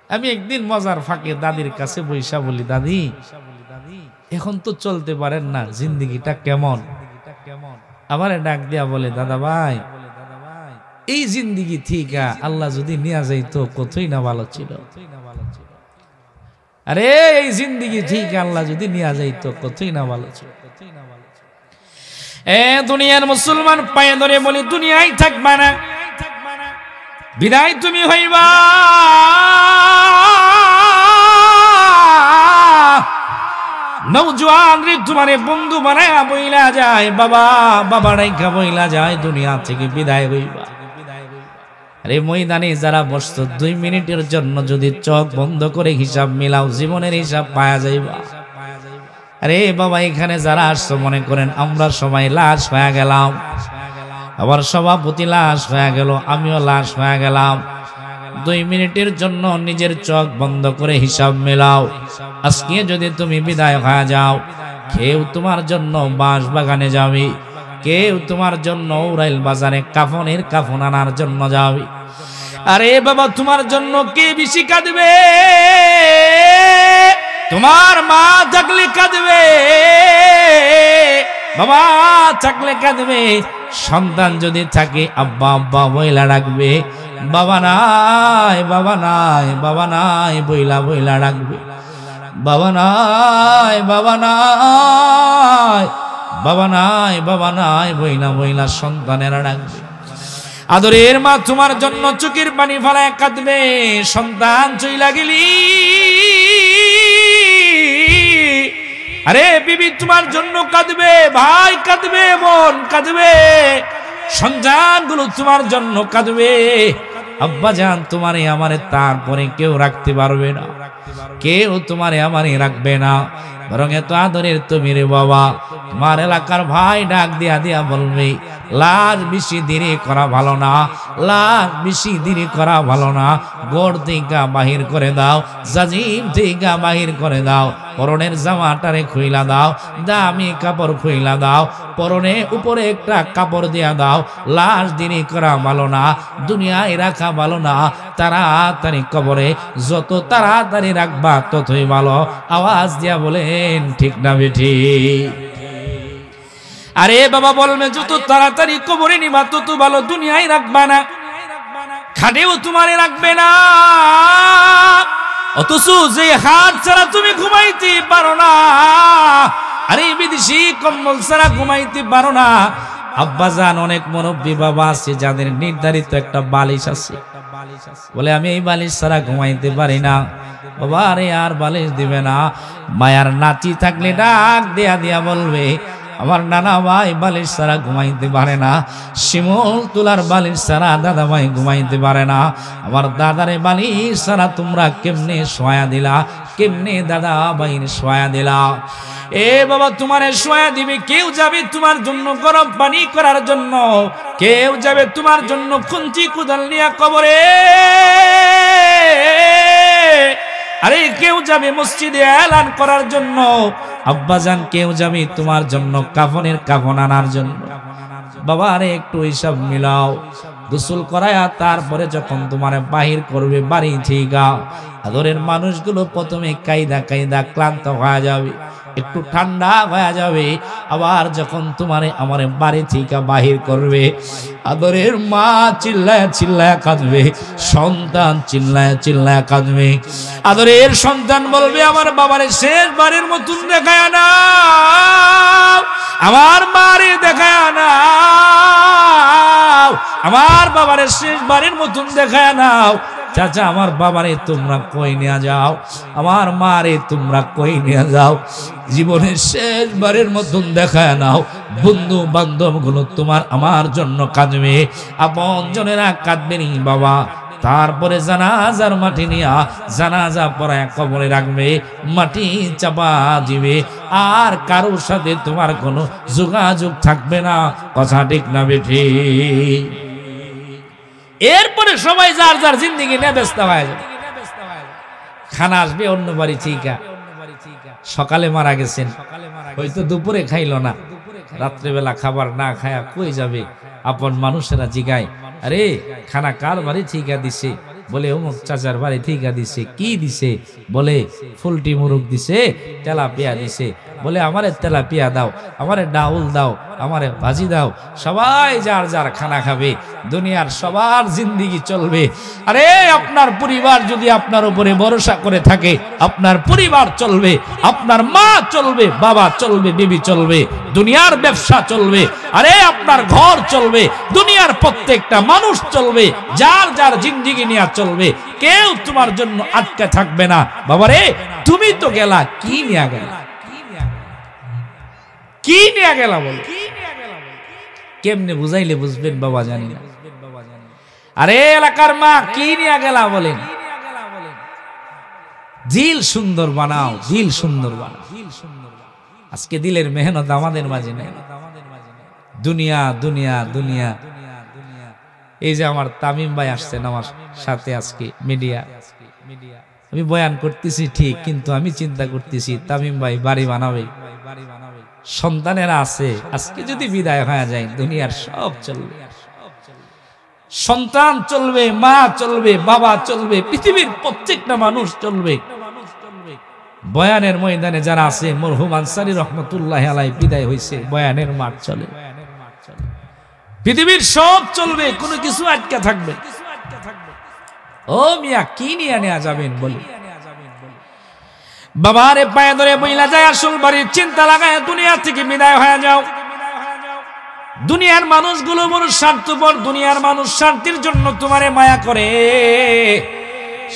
আমি একদিন মজার ফাঁকে দাদির কাছে বৈশা বলি, দাদি এখন তো চলতে পারেন না, জিন্দিগিটা কেমন? আবার ডাক দিয়া বলে, দাদা ভাই এই জিন্দিগি ঠিক আল্লাহ যদি নিয়ে যাইতো কতই না ভালো ছিল। আরে এই জিন্দিগি ঠিক আল্লাহ যদি নিয়ে যাইতো কতই না ভালো ছিল। এ দুনিয়ার মুসলমান পায়ে ধরে বলি, দুনিয়ায় থাকবা না, বিদায় তুমি হইবা। নওজোয়ান রে তোমারে বন্ধু বানায় বইলা যায়, বাবা বাবা রাইখা বইলা যায়, দুনিয়া থেকে বিদায় হইবা। আরে ময়দানে যারা বসতো 2 মিনিটের জন্য যদি চোখ বন্ধ করে হিসাব মিলাও, জীবনের হিসাব পাওয়া যাইবা। আরে বাবা এখানে যারা আসছো মনে করেন আমরা সবাই লাশ হয়ে গেলাম, আবার সভাপতি লাশ হয়ে গেল, আমিও লাশ হয়ে গেলাম। 2 মিনিটের জন্য নিজের চোখ বন্ধ করে হিসাব মেলাও। আজকে যদি তুমি বিদায় হয়ে যাও, কেউ তোমার জন্য বাঁশ বাগানে যাবে, কেউ তোমার জন্য উড়াইল বাজারে কাফনের কাফন আনার জন্য যাবে। আরে বাবা তোমার জন্য কে বেশি কাঁদবে? তোমার মা থাকলে কাঁদবে, বাবা থাকলে কাঁদবে। সন্তান যদি থাকে আব্বা আব্বা বইলা রাখবে, বাবা নাই বাবা নাই বাবা নাই বইলা বইলা রাখবে। বাবা নাই বাবা নাই বাবা নাই বাবা নাই বইলা বইলা সন্তানেরা রাখবে। আদরের মা তোমার জন্য চোখের পানি ফেলায় কাঁদবে, সন্তান চইলা গেলি। আরে বিবি তোমার জন্য কাঁদবে, ভাই কাঁদবে, বোন কাঁদবে, সন্তানগুলো তোমার জন্য কাঁদবে। আব্বা জান তোমারে আমারে তারপরে কেউ রাখতে পারবে না, কেউ তোমারে আমারে রাখবে না। বরং এত আদরের তুমি রে বাবা, তোমার এলাকার ভাই ডাক দিয়া দিয়া বলবে, লাশ বেশি দেরি করা ভালো না, লাশ বেশি দেরি করা ভালো না। গোড় থেকে বাহির করে দাও, জাজিম থেকে বাহির করে দাও, পরনের জামাটারে খুইলা দাও, দামি কাপড় খুইলা দাও, পরনে উপরে একটা কাপড় দিয়া দাও। লাশ দেরি করা ভালো না, দুনিয়ায় রাখা ভালো না। তাড়াতাড়ি কবরে যত তাড়াতাড়ি রাখবা ততই ভালো। আওয়াজ দিয়া বলেন ঠিক না বেঠি? আরে বাবা বলবে যত তাড়াতাড়ি কবরে নিবা তত ভালো, দুনিয়ায় রাখবা না, খাটেও তোমারে রাখবে না। অথচ যে হাত ছাড়া তুমি ঘুমাইতে পারো না, আরে বিদেশি কম্বল ছাড়া ঘুমাইতে পারো না। আব্বা জান অনেক মুরব্বী বাবা আছে যাদের নির্ধারিত একটা বালিশ আছে, বলে আমি এই বালিশ ছাড়া ঘুমাইতে পারি না। বাবা আরে আর বালিশ দিবে না। মায়ার নাতি থাকলে ডাক দেয়া দিয়া বলবে, আমার নানা ভাই বালিশ ছাড়া ঘুমাইতে পারে না, শিমুল তুলার বালিশ ছাড়া দাদা ভাই ঘুমাইতে পারে না। আমার দাদারে বালিশ ছাড়া তোমরা কেমনে শোয়া দিলা, কেমনে দাদা ভাইয়ের শোয়া দিলা? এ বাবা তোমারে শোয়া দিবে, কেউ যাবে তোমার জন্য গরম পানি করার জন্য, কেউ যাবে তোমার জন্য খুন্তি কুদাল নিয়ে কবরে, আরে কেউ যাবে মসজিদে এলান করার জন্য, আব্বাজান কেউ যাবে তোমার জন্য কাফনের কাফন আনার জন্য। বাবা আরে একটু হিসাব মিলাও, গোসল করায়া তারপরে যখন তোমার বাহির করবে বাড়ি থেকে, আদরের মানুষগুলো প্রথমে কায়দা কায়দা ক্লান্ত হয়ে যাবে, একটু ঠান্ডা হয়ে যাবে। আবার যখন তোমারে আমার বাড়ি থেকে বাহির করবে, আদরের মা চিল্লায় চিল্লায় কাঁদবে, সন্তান চিল্লায় চিল্লায় কাঁদবে। আদরের সন্তান বলবে আমার বাবারে শেষবারের মতন দেখায় না, আমার মারে দেখায় না, আমার বাবারে শেষবারের মতন দেখায় নাও। চাচা আমার বাবারে তোমরা কই নিয়ে যাও, আমার মারে তোমরা কই নিয়ে যাও, জীবনের শেষবারের মতন দেখায় নাও। বন্ধু বান্ধব গুলো তোমার আমার জন্য কাঁদবে, আপন জনেরা কাঁদবে নি বাবা। তারপরে জানাজার মাটি নিয়ে জানাজা পড়ায় কবরে রাখবে, মাটি চাপা দিবে, আর কারোর সাথে তোমার কোনো যোগাযোগ থাকবে না। কথা ঠিক না বেঠি? এরপরে সবাই যার যার জিন্দিগি নিয়ে ব্যস্ত হয়ে যাবে। খানা আসবে অন্য বাড়ি থেকে, সকালে মারা গেছেন, হয়তো দুপুরে খাইলো না, রাত্রেবেলা খাবার না খায়া কই যাবে? আপন মানুষেরা জিগায়, আরে খানা কার বাড়ি ঠিকা দিছে? বলে অমুক চাচার বাড়ি ঠিকা দিছে। কি দিছে? বলে ফুলটি মুরগ দিছে, তেলাপিয়া দিছে। বলে আমারে তেলাপিয়া দাও, আমারে ডাউল দাও, আমারে ভাজি দাও। সবাই যার যার খানা খাবে, দুনিয়ার সবার জিন্দিগি চলবে। আরে আপনার পরিবার যদি আপনার উপরে ভরসা করে থাকে, আপনার পরিবার চলবে, আপনার মা চলবে, বাবা চলবে, বিবি চলবে, দুনিয়ার ব্যবসা চলবে, আরে আপনার ঘর চলবে, দুনিয়ার প্রত্যেকটা মানুষ চলবে, যার যার জিন্দিগি নিয়ে চলবে। কেউ তোমার জন্য আটকে থাকবে না। বাবারে তুমি তো গেলা, কি নিয়ে গেলা? কি নিয়ে গেলা বল? কেমনে বুঝাইলে বুঝবেন বাবা জানি না। আরে এলাকার মা কি নিয়ে গেলা বলেন? দিল সুন্দর বানাও, দিল সুন্দর বানাও। আজকে দিলের মেহনত আমাদের মাঝে নেই। দুনিয়া দুনিয়া দুনিয়া। এই যে আমার তামিম ভাই আসছেন আমার সাথে আজকে মিডিয়া, আমি বয়ান করতেছি ঠিক, কিন্তু আমি চিন্তা করতেছি তামিম ভাই বাড়ি বানাবে, সন্তানেরা আছে, আজকে যদি বিদায় হয়ে যায় দুনিয়ার সব চলবে, সন্তান চলবে, মা চলবে, বাবা চলবে, পৃথিবীর প্রত্যেকটা মানুষ চলবে। বয়ানের ময়দানে যারা আছে, মরহুম আনসারী রহমতুল্লাহ আলাইহি বিদায় হয়েছে, বয়ানের মাঠ চলে, পৃথিবীর সব চলবে, কোনো কিছু আটকে থাকবে। ও মিয়া কি নিয়ে নেওয়া যাবেন বলি? বাবারে পায়ে ধরে বইলা যায় আসল বাড়ির চিন্তা লাগায় দুনিয়া থেকে বিদায় হয়ে যাও। দুনিয়ার মানুষগুলো বড় স্বার্থপর, দুনিয়ার মানুষ স্বার্থের জন্য তোমারে মায়া করে।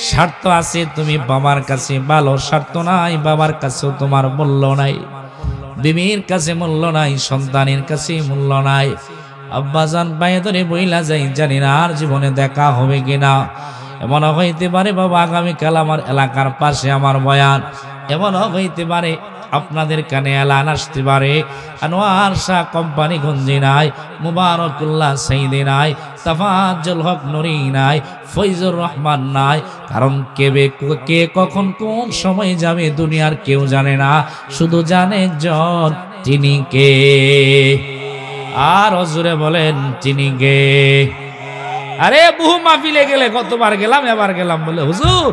স্বার্থ আছে তুমি বাবার কাছে ভালো, স্বার্থ নাই বাবার কাছেও তোমার মূল্য নাই, বিবির কাছে মূল্য নাই, সন্তানের কাছে মূল্য নাই। আব্বাজান পায়ে ধরে বইলা যাই, জানি না আর জীবনে দেখা হবে কিনা। এমন হইতে পারে বাবা আগামীকাল আমার এলাকার পাশে আমার বয়ান, এমন হইতে পারে আপনাদের কানে এলান আসতে পারে, আনোয়ার শাহ কোম্পানি গঞ্জি নাই, মুবারকুল্লাহ সাইদি নাই, তাফাজ্জুল হক নুরি নাই, ফয়জুর রহমান নাই। কারণ কে কখন কোন সময় যাবে দুনিয়ার কেউ জানে না, শুধু জানে একজন, তিনি কে? আর হজুরে বলেন তিনি কে? আরে বহু মাহফিলে গেলে, কতবার গেলাম, এবার গেলাম, বলে হুজুর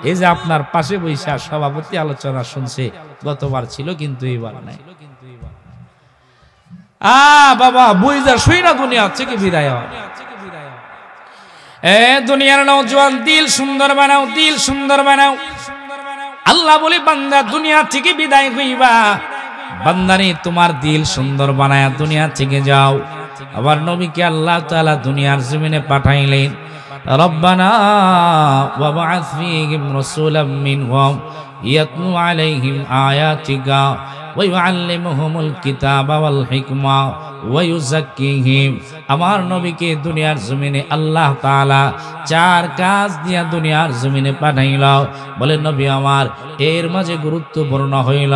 এই যে আপনার পাশে বৈশা সভাপতি আলোচনা শুনছে, গতবার ছিল কিন্তু এবার নাই। বাবা বুঝা শুই না, দুনিয়া থেকে বিদায় হয়। দুনিয়ার নওজোয়ান দিল সুন্দর বানাও, দিল সুন্দর বানাও। আল্লাহ বলে বান্দা দুনিয়া থেকে বিদায় হইবা, বান্দারে তোমার দিল সুন্দর বানায়া দুনিয়া থেকে যাও। আবার নবীকে আল্লাহ তাআলা দুনিয়ার জমিনে পাঠাইলেন, রব্বানা ওয়াবআথ ফীহিম রাসূলাম মিনহুম ইয়াতলু আলাইহিম আয়াতিকা ওয়া ইউআল্লিমুহুমুল কিতাবা ওয়াল হিকমা ওয়া ইউযাক্কিহিম। আমার নবীকে দুনিয়ার জমিনে আল্লাহ তাআলা 4 কাজ দিয়া দুনিয়ার জমিনে পাঠাইল। বলে নবী আমার এর মাঝে গুরুত্বপূর্ণ হইল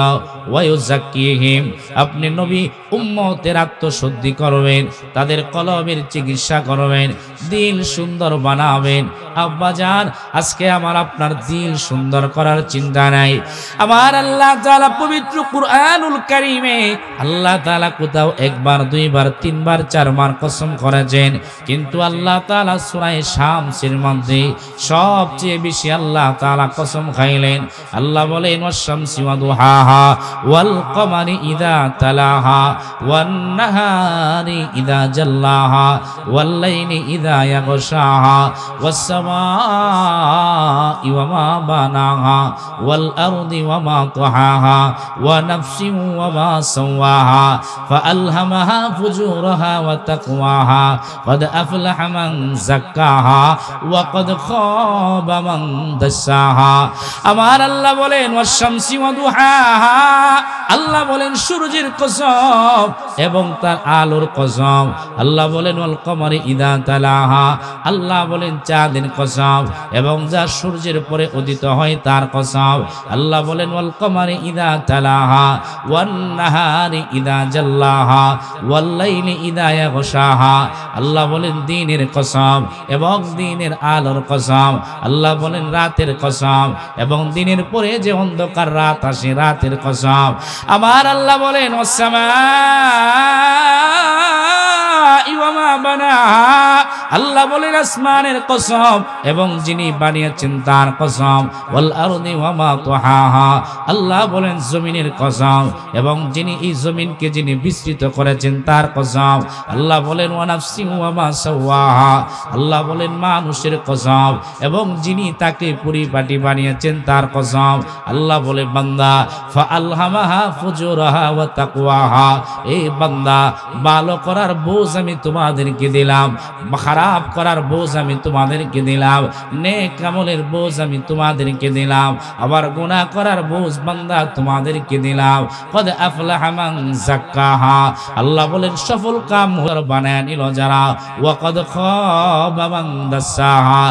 ওয়া ইউযাক্কিহিম, আপনি নবী উম্মতের আত্মশুদ্ধি করবেন, তাদের কলবের চিকিৎসা করবেন, দিল সুন্দর বানাবেন। আব্বাজান আজকে আমার আপনার দিল সুন্দর করার চিন্তা নাই। আমার আল্লাহ তাআলা পবিত্র কুরআনুল কারীমে আল্লাহ তাআলা কোথাও একবার, দুইবার, তিনবার, 4 বার কসম করেছেন, কিন্তু আল্লাহ তাআলা সূরা শামসের মধ্যে সবচেয়ে বেশি আল্লাহ তাআলা কসম খাইলেন। আল্লাহ বলেন ওয়াশ-শামসি ওয়া দুহাহা ওয়াল কমারি ইযা তালাহা ওয়ান নাহারি ইযা জাল্লাহা ওয়াল লাইলি ইযা ইয়াগশাহা ওয়াস সামাই ওয়া মা বানাহা ওয়াল আরদি ওয়া মা তাহাহা ওয়া নাফসিন ওয়া মা সাওয়াহা ফাআলহামাহা ফুজুরাহা ওয়া তাকওয়াহা ক্বাদ আফলাহা মান যাক্কাহা ওয়া ক্বাদ খাবা মান দাসাহা। আমার আল্লাহ বলেন ওয়াশ-শামসি ওয়া দুহাহা, আল্লাহ বলেন সূর্যের কসম এবং তার আলোর কসম। আল্লাহ বলেন ওয়াল কমারি ইযা তালাহা, আল্লাহ বলেন চাঁদের কসম এবং যা সূর্যের পরে উদিত হয় তার কসম। আল্লাহ বলেন ওয়াল কমারি ইযা তালাহা ওয়ান নাহারি ইযা জাল্লাহা ওয়াল লাইলি ইযা ইয়াগশাহা, আল্লাহ বলেন দিনের কসম এবং দিনের আলোর কসম। আল্লাহ বলেন রাতের কসম এবং দিনের পরে যে অন্ধকার রাত আসে রাতের কসম। আমার আল্লাহ বলেন ওয়াস সামাই ওয়া মা বানাহা, আল্লাহ বলেন আসমানের কসম এবং যিনি বানিয়েছেন তার কসম। ওয়াল আরদি ওয়া মা তাহাহা, আল্লাহ বলেন জমিনের কসম এবং যিনি এই জমিনকে যিনি বিস্তৃত করেছেন তার কসম। আল্লাহ বলেন ওয়া নাফসিন ওয়া মা সাওয়াহা, আল্লাহ বলেন মানুষের কসম এবং যিনি তাকে পরিপাটি বানিয়েছেন তার কসম। আল্লাহ বলে বান্দা ফাআলহামাহা ফুজুরাহা ওয়া তাকওয়াহা, এই বান্দা ভালো করার বোঝ আমি তোমাদেরকে দিলাম, খারাপ করার বোঝ আমি তোমাদেরকে দিলাম, নেক আমলের বোঝ আমি তোমাদেরকে দিলাম, আবার গুনাহ করার বোঝ বান্দা তোমাদেরকে দিলাম। ক্বাদ আফলাহা মান যাক্কাহা, আল্লাহ বলেন সফল কাম বানায় নিল যারা, ওয়া ক্বাদ খাবা মান দাসাহা,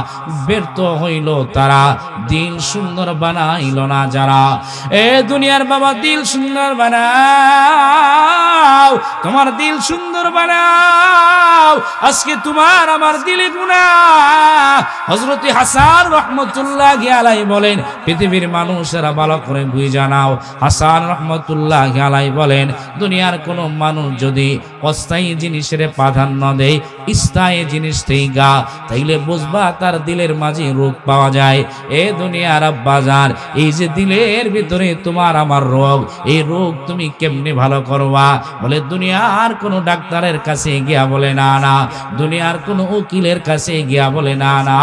ব্যর্থ হইল তারা, দিল সুন্দর বানাইল না যারা। এ দুনিয়ার বাবা দিল সুন্দর বানাও, তোমার দিল সুন্দর বানাও। আজকে তোমার আমার দিলে গুনাহ। হযরত হাসান রাহমাতুল্লাহি আলাইহি বলেন পৃথিবীর মানুষেরা ভালো করে বুঝে জানাও, হাসান রাহমাতুল্লাহি আলাইহি বলেন দুনিয়ার কোন মানুষ যদি অস্থায়ী জিনিসের প্রাধান্য দেয় স্থায়ী জিনিস থেইগা, তাইলে বুঝবা তার দিলের মাঝে রোগ পাওয়া যায়। এ দুনিয়ার আব্বাজান, এই যে দিলের ভিতরে তোমার আমার রোগ, এই রোগ তুমি কেমনে ভালো করবা? বলে দুনিয়ার কোন ডাক্তারের কাছে গিয়া বলে না না, দুনিয়ার কোন উকিলের কাছে গিয়া বলে না না,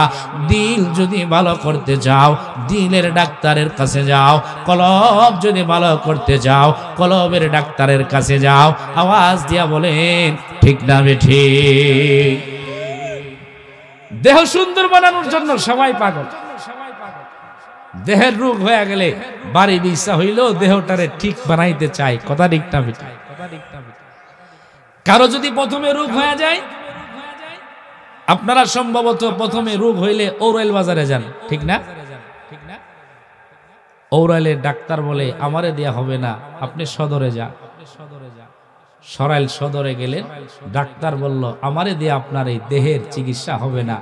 দিল যদি ভালো করতে যাও দিলের ডাক্তারের কাছে যাও, কলব যদি ভালো করতে যাও কলবের ডাক্তারের কাছে যাও। আওয়াজ দিয়া বলেন ঠিক না বেঠিক? দেহ সুন্দর বানানোর জন্য সবাই পাগল। দেহের রোগ হয়ে গেলে বাড়ির ইচ্ছা হইলেও দেহটারে ঠিক বানাইতে চাই, কথা ঠিক না বেঠিক? কারো যদি প্রথমে রোগ হয়ে যায়, আপনারা সম্ভবত প্রথমে রোগ হইলে ঔরাইল বাজারে যান, ঠিক না? ঔরাইলে ডাক্তার বলে আমারে দেয়া হবে না, আপনি সদরে যান। সরাইল সদরে গেলেন, ডাক্তার বলল আমারে দিয়ে আপনার এই দেহের চিকিৎসা হবে না,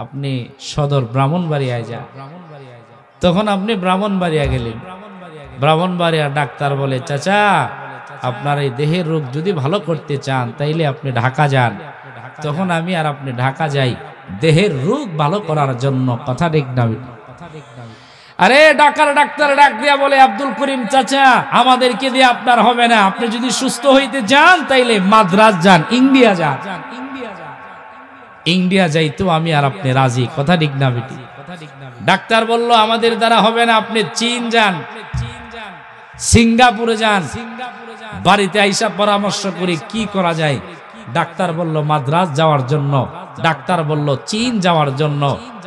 আপনি সদর ব্রাহ্মণবাড়িয়ায় যান। তখন আপনি ব্রাহ্মণবাড়িয়া গেলেন, ব্রাহ্মণবাড়িয়া ডাক্তার বলে চাচা আপনার এই দেহের রোগ যদি ভালো করতে চান তাইলে আপনি ঢাকা যান। তখন আমি আর আপনি ঢাকা যাই দেহের রোগ ভালো করার জন্য, কথা ঠিক না? আরে ঢাকার ডাক্তার ডাক দিয়া বলে আব্দুল করিম চাচা আমাদেরকে দিয়ে আপনার হবে না, আপনি যদি সুস্থ হইতে চান তাইলে মাদ্রাজ যান, ইন্ডিয়া যান। ইন্ডিয়া যাইতো আমি আর আপনি রাজি, কথা ঠিক না বেটি? ডাক্তার বলল আমাদের দ্বারা হবে না, আপনি চীন যান, সিঙ্গাপুরে যান। বাড়িতে আইসা পরামর্শ করি কি করা যায়। ডাক্তার বলল মাদ্রাজ যাওয়ার জন্য ডাক্তার বলল চীন যাওয়ার জন্য,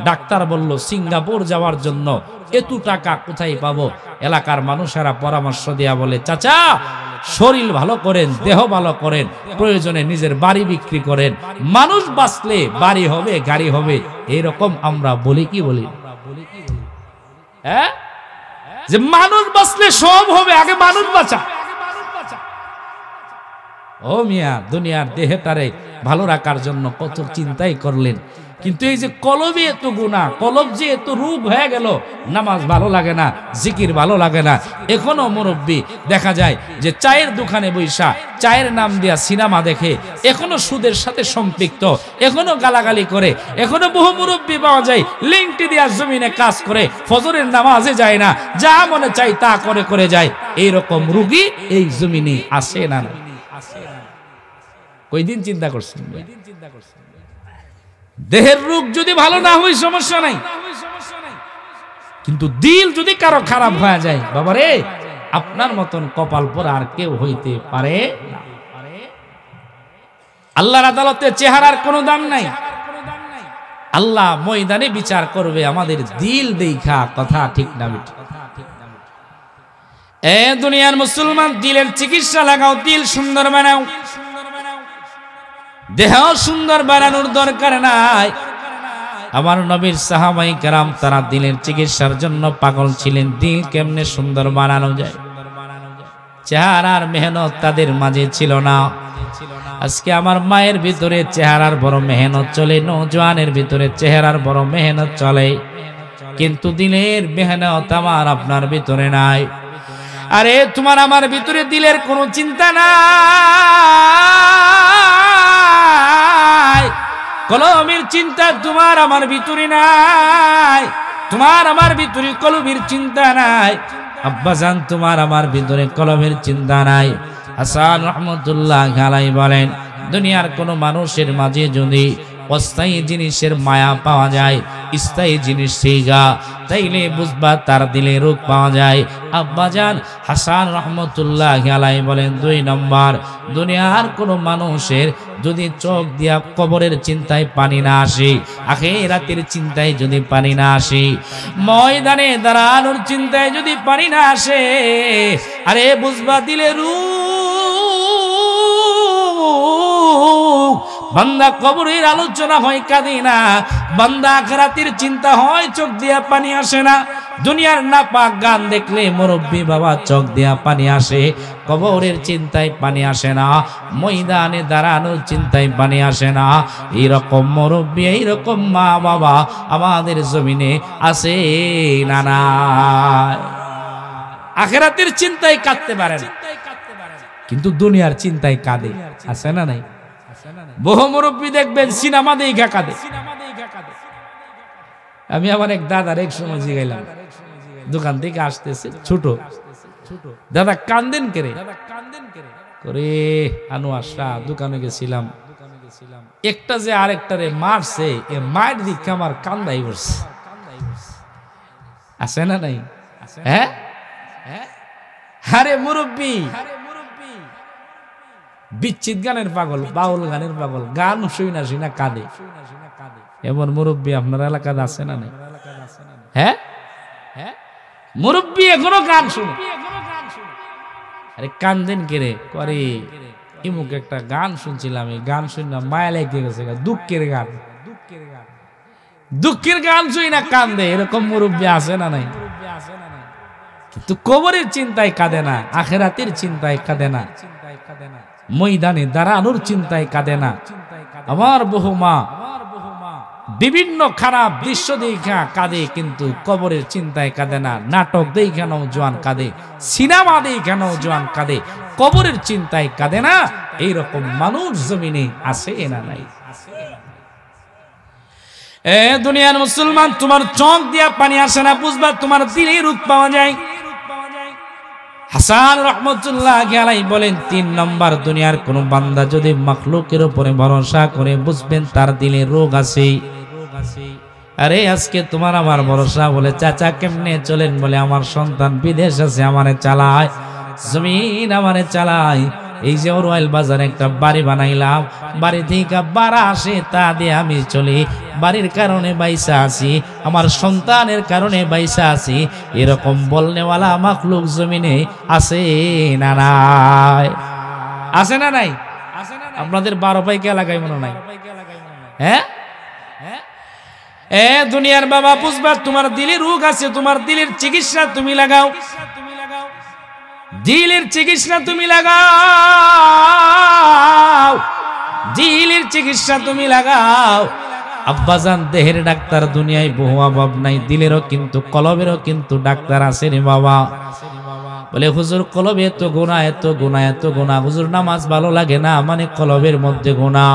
ডাক্তার বলল সিঙ্গাপুর যাওয়ার জন্য, এত টাকা কোথায় পাবো? এলাকার মানুষেরা পরামর্শ দেয়া বলে, চাচা শরীর ভালো করেন, দেহ ভালো করেন, প্রয়োজনে নিজের বাড়ি বিক্রি করেন, মানুষ বাঁচলে বাড়ি হবে, গাড়ি হবে। এইরকম আমরা বলি কি বলি? হ্যাঁ, যে মানুষ বাঁচলে সব হবে, আগে মানুষ বাঁচা। ও মিয়া, দুনিয়ার দেহটারে ভালো রাখার জন্য কত চিন্তাই করলেন, কিন্তু এই যে কলবে এত গুনাহ, কলব যে এত রূপ হয়ে গেল, নামাজ ভালো লাগে না, জিকির ভালো লাগে না। এখনো মুরব্বী দেখা যায় যে চায়ের দোকানে বৈশা চায়ের নাম দিয়া সিনেমা দেখে, এখনো সুদের সাথে সম্পৃক্ত, এখনো গালাগালি করে। এখনো বহু মুরব্বী পাওয়া যায় লিংটি দিয়া জমিনে কাজ করে, ফজরের নামাজে যায় না, যা মনে চাই তা করে করে যায়। এইরকম রুগী এই জমিনে আসে না। কয়দিন চিন্তা করছেন? দেহের রোগ যদি ভালো না হয় সমস্যা নাই, কিন্তু দিল যদি কারো খারাপ হয়ে যায়, বাবারে আপনার মতন কপাল পর আর কেউ হইতে পারে না। আল্লাহর আদালতে চেহারার কোনো দাম নাই। আল্লাহ ময়দানে বিচার করবে আমাদের দিল দেখা, কথা ঠিক না বেঠিক? এ দুনিয়ার মুসলমান, দিলের চিকিৎসা লাগাও, দিল সুন্দর বানাও। দেহ সুন্দর বানানোর দরকার নাই। আমার নবীর সাহাবায়ে কেরাম তারা দিলের চিকিৎসার জন্য পাগল ছিলেন, দিল কেমনে সুন্দর বানানো যায়। চেহারার মেহনত তাদের মাঝে ছিল না। আজকে আমার মায়ের ভিতরে চেহারার বড় মেহনত চলে, নওজোয়ানের ভিতরে চেহারার বড় মেহনত চলে, কিন্তু দিলের মেহনত আমার আপনার ভিতরে নাই। আরে তোমার আমার ভিতরে দিলের কোনো চিন্তা নাই, কলমের চিন্তা তোমার আমার ভিতরে নাই, তোমার আমার ভিতরে কলমের চিন্তা নাই। আব্বাজান তোমার আমার ভিতরে কলমের চিন্তা নাই। হাসান রহমতুল্লাহ আলাইহি বলেন, দুনিয়ার কোন মানুষের মাঝে যদি অস্থায়ী জিনিসের মায়া পাওয়া যায়, স্থায়ী জিনিস সেইগা, তাইলে বুঝবা তার দিলে রোগ পাওয়া যায়। আব্বাজান হাসান রহমতুল্লাহ আলাইহি বলেন, 2 নম্বর, দুনিয়ার কোন মানুষের যদি চোখ দিয়া কবরের চিন্তায় পানি না আসে, আখিরাতের চিন্তায় যদি পানি না আসে, ময়দানে দাঁড়ানোর চিন্তায় যদি পানি না আসে, আরে বুঝবা দিলে বান্দা কবরের আলোচনা হয় কাঁদে না, বান্দা আখিরাতের চিন্তা হয় চোখ দিয়া পানি আসে না। দুনিয়ার নাপাক গান দেখলে মুরব্বী বাবা চোখ দিয়া পানি আসে, কবরের চিন্তায় পানি আসে না, ময়দানে দাঁড়ানোর চিন্তায় পানি আসে না। এইরকম মুরব্বী, এইরকম মা বাবা আমাদের জমিনে আছে না? না, আখিরাতের চিন্তায় কাঁদতে পারে না, কিন্তু দুনিয়ার চিন্তায় কাঁদে, আছে না নাই? বহু মুরব্বী দেখবেন সিনেমা দেখা কাঁদে। আমি আমার এক দাদার এক সময় জিগাইলাম, দোকান থেকে আসতেছে, ছোট, দাদা কান্দেন কেরে? করে আনোয়ার শাহ দোকানে গেছিলাম, একটা যে আরেকটারে মারছে, এ মায়ের দিকে আমার কান্দাই বসছে। আছে না নাই? হ্যাঁ, আরে মুরব্বী বিচ্ছিত গানের পাগল, বাউল গানের পাগল, গান শুই না কাঁদে। এমন মুরব্বী আপনার এলাকাতে আছে না নাই? হ্যাঁ, মুরব্বী এখনো গান শুনে। আরে কান্দেন কেরে? করে ইমুক একটা গান শুনছিলাম, এই গান শুনলাম মায়া লেগে গেছে, দুঃখের গান, দুঃখের গান শুই না কান্দে। এরকম মুরব্বী আছে না নাই? কিন্তু কবরের চিন্তায় কাঁদে না, আখিরাতের চিন্তায় কাঁদে না, ময়দানে দাঁড়ানোর চিন্তায় কাঁদে না। আমার বহু মা বিভিন্ন খারাপ দৃশ্য দেখা কাঁদে, কিন্তু কবরের চিন্তায় কাঁদে না। নাটক দেখা নওজোয়ান কাঁদে, সিনেমা দেখা নওজোয়ান কাঁদে, কবরের চিন্তায় কাঁদে না। এইরকম মানুষ জমিনে আছে না নাই? এ দুনিয়ার মুসলমান, তোমার চোখ দিয়া পানি আসে না, বুঝবা তোমার দিলে রূপ পাওয়া যায়। হাসান রহমতুল্লাহ আলাইহি বলেন, 3 নম্বর, দুনিয়ার কোন বান্দা যদি মাখলুকের উপরে ভরসা করে, বুঝবেন তার দিলে রোগ আছে। আরে আজকে তোমার আমার ভরসা বলে, চাচা কেমনে চলেন? বলে আমার সন্তান বিদেশ আছে, আমারে চালায়, জমিন আমারে চালায়, এই যে রয়্যাল বাজারে একটা বাড়ি বানাইলাম, বাড়ি থেকে বাড়া আসে তা দিয়ে আমি চলি, বাড়ির কারণে বাইসা আছি, আমার সন্তানের কারণে বাইসা আছি, এরকম বলনেওয়ালা মাখলুক জমিনে আছে না নাই? আছে না নাই? আপনাদের 12 পাইকে এলাকায় মনে নাই? হ্যাঁ, এ দুনিয়ার বাবা বুঝবা, তোমার দিলের রোগ আছে, তোমার দিলের চিকিৎসা তুমি লাগাও, দিলের চিকিৎসা তুমি লাগাও, দিলের চিকিৎসা তুমি লাগাও। আব্বাজান দেহের ডাক্তার দুনিয়ায় বহু অভাব নাই, দিলেরও কিন্তু কলবেরও কিন্তু ডাক্তার আছে রে বাবা। বলে হুজুর কলবে এত গুনাহ, এত গুনাহ, এত গুনাহ, হুজুর নামাজ ভালো লাগে না মানে কলবের মধ্যে গুনাহ,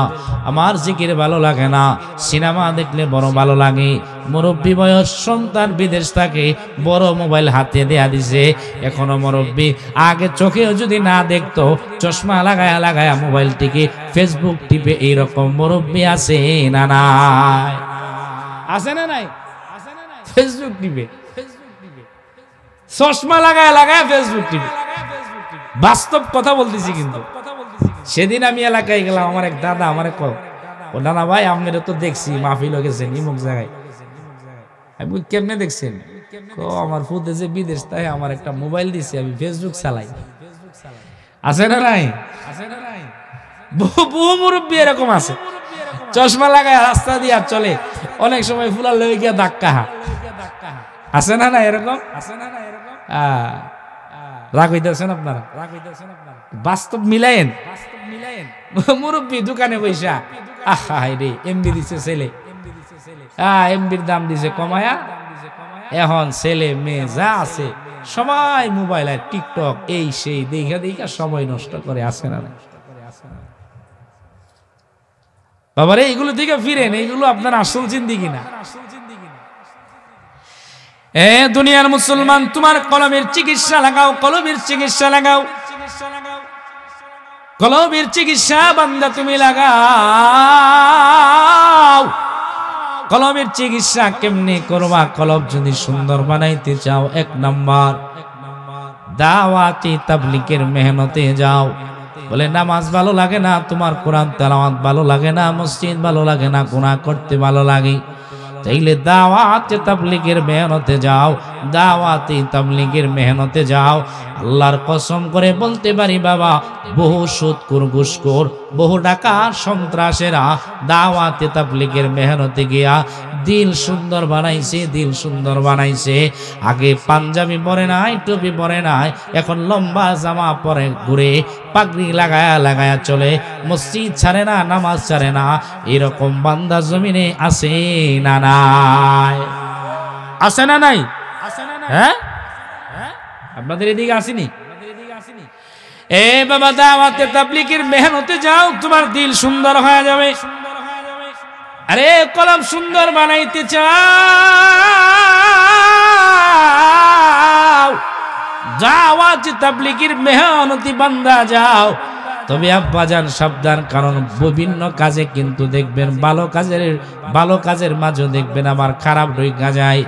আমার জিকির ভালো লাগে না, সিনেমা দেখলে বড় ভালো লাগে, মুরব্বী বয়স সন্তান বিদেশ থাকে, বড় মোবাইল হাতে দেয়া দিছে, এখনো মুরব্বী আগে চোখেও যদি না দেখতো চশমা লাগায়া লাগায়া মোবাইল টিকে ফেসবুক টিপে, এইরকম মুরব্বী আছে না নাই? আছে না নাই? ফেসবুক টিপে, চশমা লাগায় লাগায় ফেসবুক টিভি, বাস্তব কথা বলতেছি। কিন্তু সেদিন আমি এলাকায় গেলাম, আমার এক দাদা আমারে কয়, ও নানা ভাই আপনারা তো দেখছি মাহফিল গেছেন ইমুক জায়গায়। আমি কেমনে দেখছেন? আমার ফুতে যে বিদেশ তাই আমার একটা মোবাইল দিছে, আমি ফেসবুক চালাই। আছে না নাই? বহু মুরব্বী এরকম আছে, চশমা লাগায় রাস্তা দিয়ে চলে, অনেক সময় ফুলার লয়ে গিয়া ধাক্কা। আছে না না এরকম? রাগ হইতেছেন আপনারা? বাস্তব মিলায়েন। মুরব্বী দোকানে বৈশা, আহা রে এমবি দিছে ছেলে, এমবির দাম দিছে কমায়া, এখন ছেলে মেয়ে যা আছে সবাই মোবাইল আর টিকটক এই সেই দেখা দেখা সময় নষ্ট করে। আছে না? বাবারে এইগুলো দিকে ফিরেন, এইগুলো আপনার আসল জিন্দেগি না। এ দুনিয়ার মুসলমান, তোমার কলবের চিকিৎসা লাগাও, কলবের চিকিৎসা লাগাও, কলবের চিকিৎসা বান্দা তুমি লাগাও। কলবের চিকিৎসা কেমনে করবা? কলব যদি সুন্দর বানাইতে চাও, 1 নাম্বার দাওয়াতি তাবলীগের মেহনতে যাও। বলে নামাজ ভালো লাগে না, তোমার কোরআন তেলাওয়াত ভালো লাগে না, মসজিদ ভালো লাগে না, গুনাহ করতে ভালো লাগে, তাইলে দাওয়াতে তাবলীগের মেহনতে যাও, দাওয়াতে তাবলীগের মেহনতে যাও। আল্লাহর কসম করে বলতে পারি বাবা, বহু সুদখোর ঘুষখোর, বহু ডাকাত সন্ত্রাসেরা দাওয়াতে তাবলীগের মেহনতে গিয়া দিল সুন্দর বানাইছে, দিল সুন্দর বানাইছে। আগে পাঞ্জাবি পরে নাই, টুপি পরে নাই, এখন লম্বা জামা পরে ঘুরে, পাগড়ি লাগায়া লাগায়া চলে, মসজিদ ছাড়ে না, নামাজ ছাড়ে না। এরকম বান্দা জমিনে আছে না নাই? আছে না নাই? হ্যাঁ, আপনাদের এদিকে আসেনি? এ বাবা দাওয়াতে তাবলীগের মেহনতে যাও, তোমার দিল সুন্দর হয়ে যাবে। আরে কলম সুন্দর বানাইতে চাও, দাওয়াতে তাবলীগের মেহনতি বান্দা যাও। তবে আব্বাজান সাবধান, কারণ বিভিন্ন কাজে কিন্তু দেখবেন ভালো কাজের মাঝে দেখবেন আবার খারাপ ঢুইকা যায়।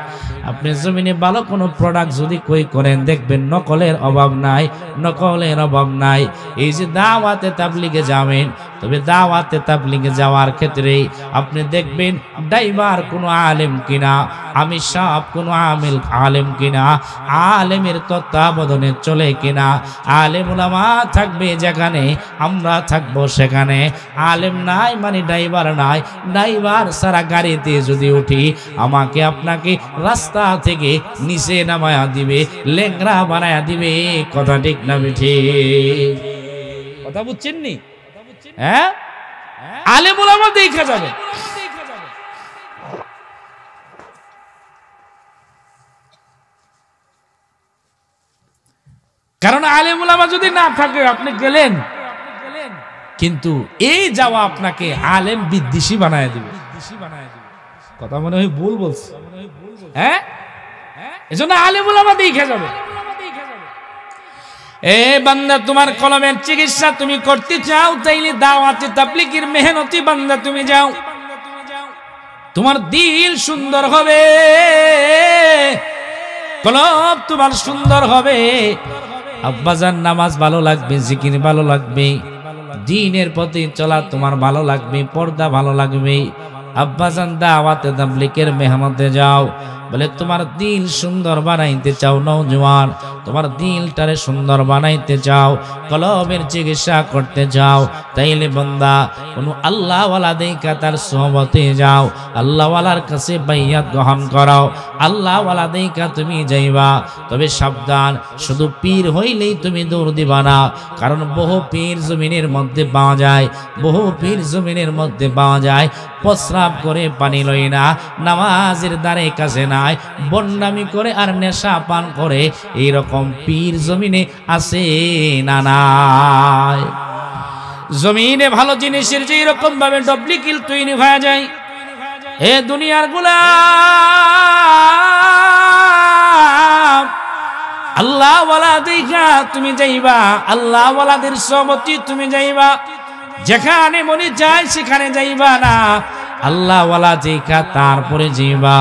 আপনি জমিনে ভালো কোনো প্রোডাক্ট যদি কই করেন, দেখবেন নকলের অভাব নাই, নকলের অভাব নাই। এই যে দাওয়াতে তাবলীগে যাবেন, তবে দাওয়াতে তাবলীগে যাওয়ার ক্ষেত্রে আপনি দেখবেন ড্রাইভার কোনো আলেম কিনা, আমি সব কোনো আলেম কিনা, আলেমের তত্ত্বাবধানে চলে কিনা। আলেম উলামা থাকবে যেখানে, আমরা থাকবো সেখানে। আলেম নাই মানে ড্রাইভার নাই, ড্রাইভার সারা গাড়িতে যদি উঠি, আমাকে আপনাকে রাস্তা থেকে নিচে নামায়া দিবে, লেংরা বানায়া দিবে। কথা ঠিক না বেঠি? কথা বুঝছেন নি? হ্যাঁ, আলেম উলামা দেখা যাবে। কারণ আলেম উলামা যদি না থাকে, আপনি গেলেন, কিন্তু এই যাওয়া আপনাকে আলেম বিদ্বেষী বানায় দিবে। কথা মনে হয় ভুল বলছে? হ্যাঁ, এজন্য আলেম উলামা দেখে যাবে। এ বান্দা, তোমার কলমের চিকিৎসা তুমি করতে চাও, তাইলে দাওয়াতে তাবলীগের মেহনতি বান্দা তুমি যাও। তোমার দিল সুন্দর হবে, কলব তোমার সুন্দর হবে। আব্বাজান নামাজ ভালো লাগবে, জিকির ভালো লাগবে, দ্বীনের প্রতি চলা তোমার ভালো লাগবে, পর্দা ভালো লাগবে। আব্বাজান দাওয়াতে তাবলীগের মেহনতে যাও, বলে তোমার দিল সুন্দর বানাইতে চাও নওজোয়ান, তোমার দিলটারে সুন্দর বানাইতে চাও, কলবের চিকিৎসা করতে চাও, তাইলে বান্দা কোন আল্লাহওয়ালা দেখা তার সোহবতে যাও, আল্লাহওয়ালার কাছে বাইয়াত গ্রহণ করাও, আল্লাহওয়ালা দেখা তুমি যাইবা। তবে সাবধান, শুধু পীর হইলেই তুমি দৌড় দিবা না, কারণ বহু পীর জমিনের মধ্যে পাওয়া যায়, বহু পীর জমিনের মধ্যে পাওয়া যায় প্রস্রাব করে পানি লই না, নামাজের দ্বারে কাছে নাই, বন্ডামি করে আর নেশা পান করে, এইরকম পীর জমিনে আছে না নাই? জমিনে ভালো জিনিসের যে এরকম ভাবে ডুপ্লিকেট তৈরি হয়ে যায়, এ দুনিয়ার গোলাম আল্লাহ ওয়ালা দেখা তুমি যাইবা, আল্লাহ ওয়ালাদের সহমতি তুমি যাইবা, যেখানে মনে যায় সেখানে যাইবা না, আল্লাহ ওয়ালা দেখা তারপরে যাইবা।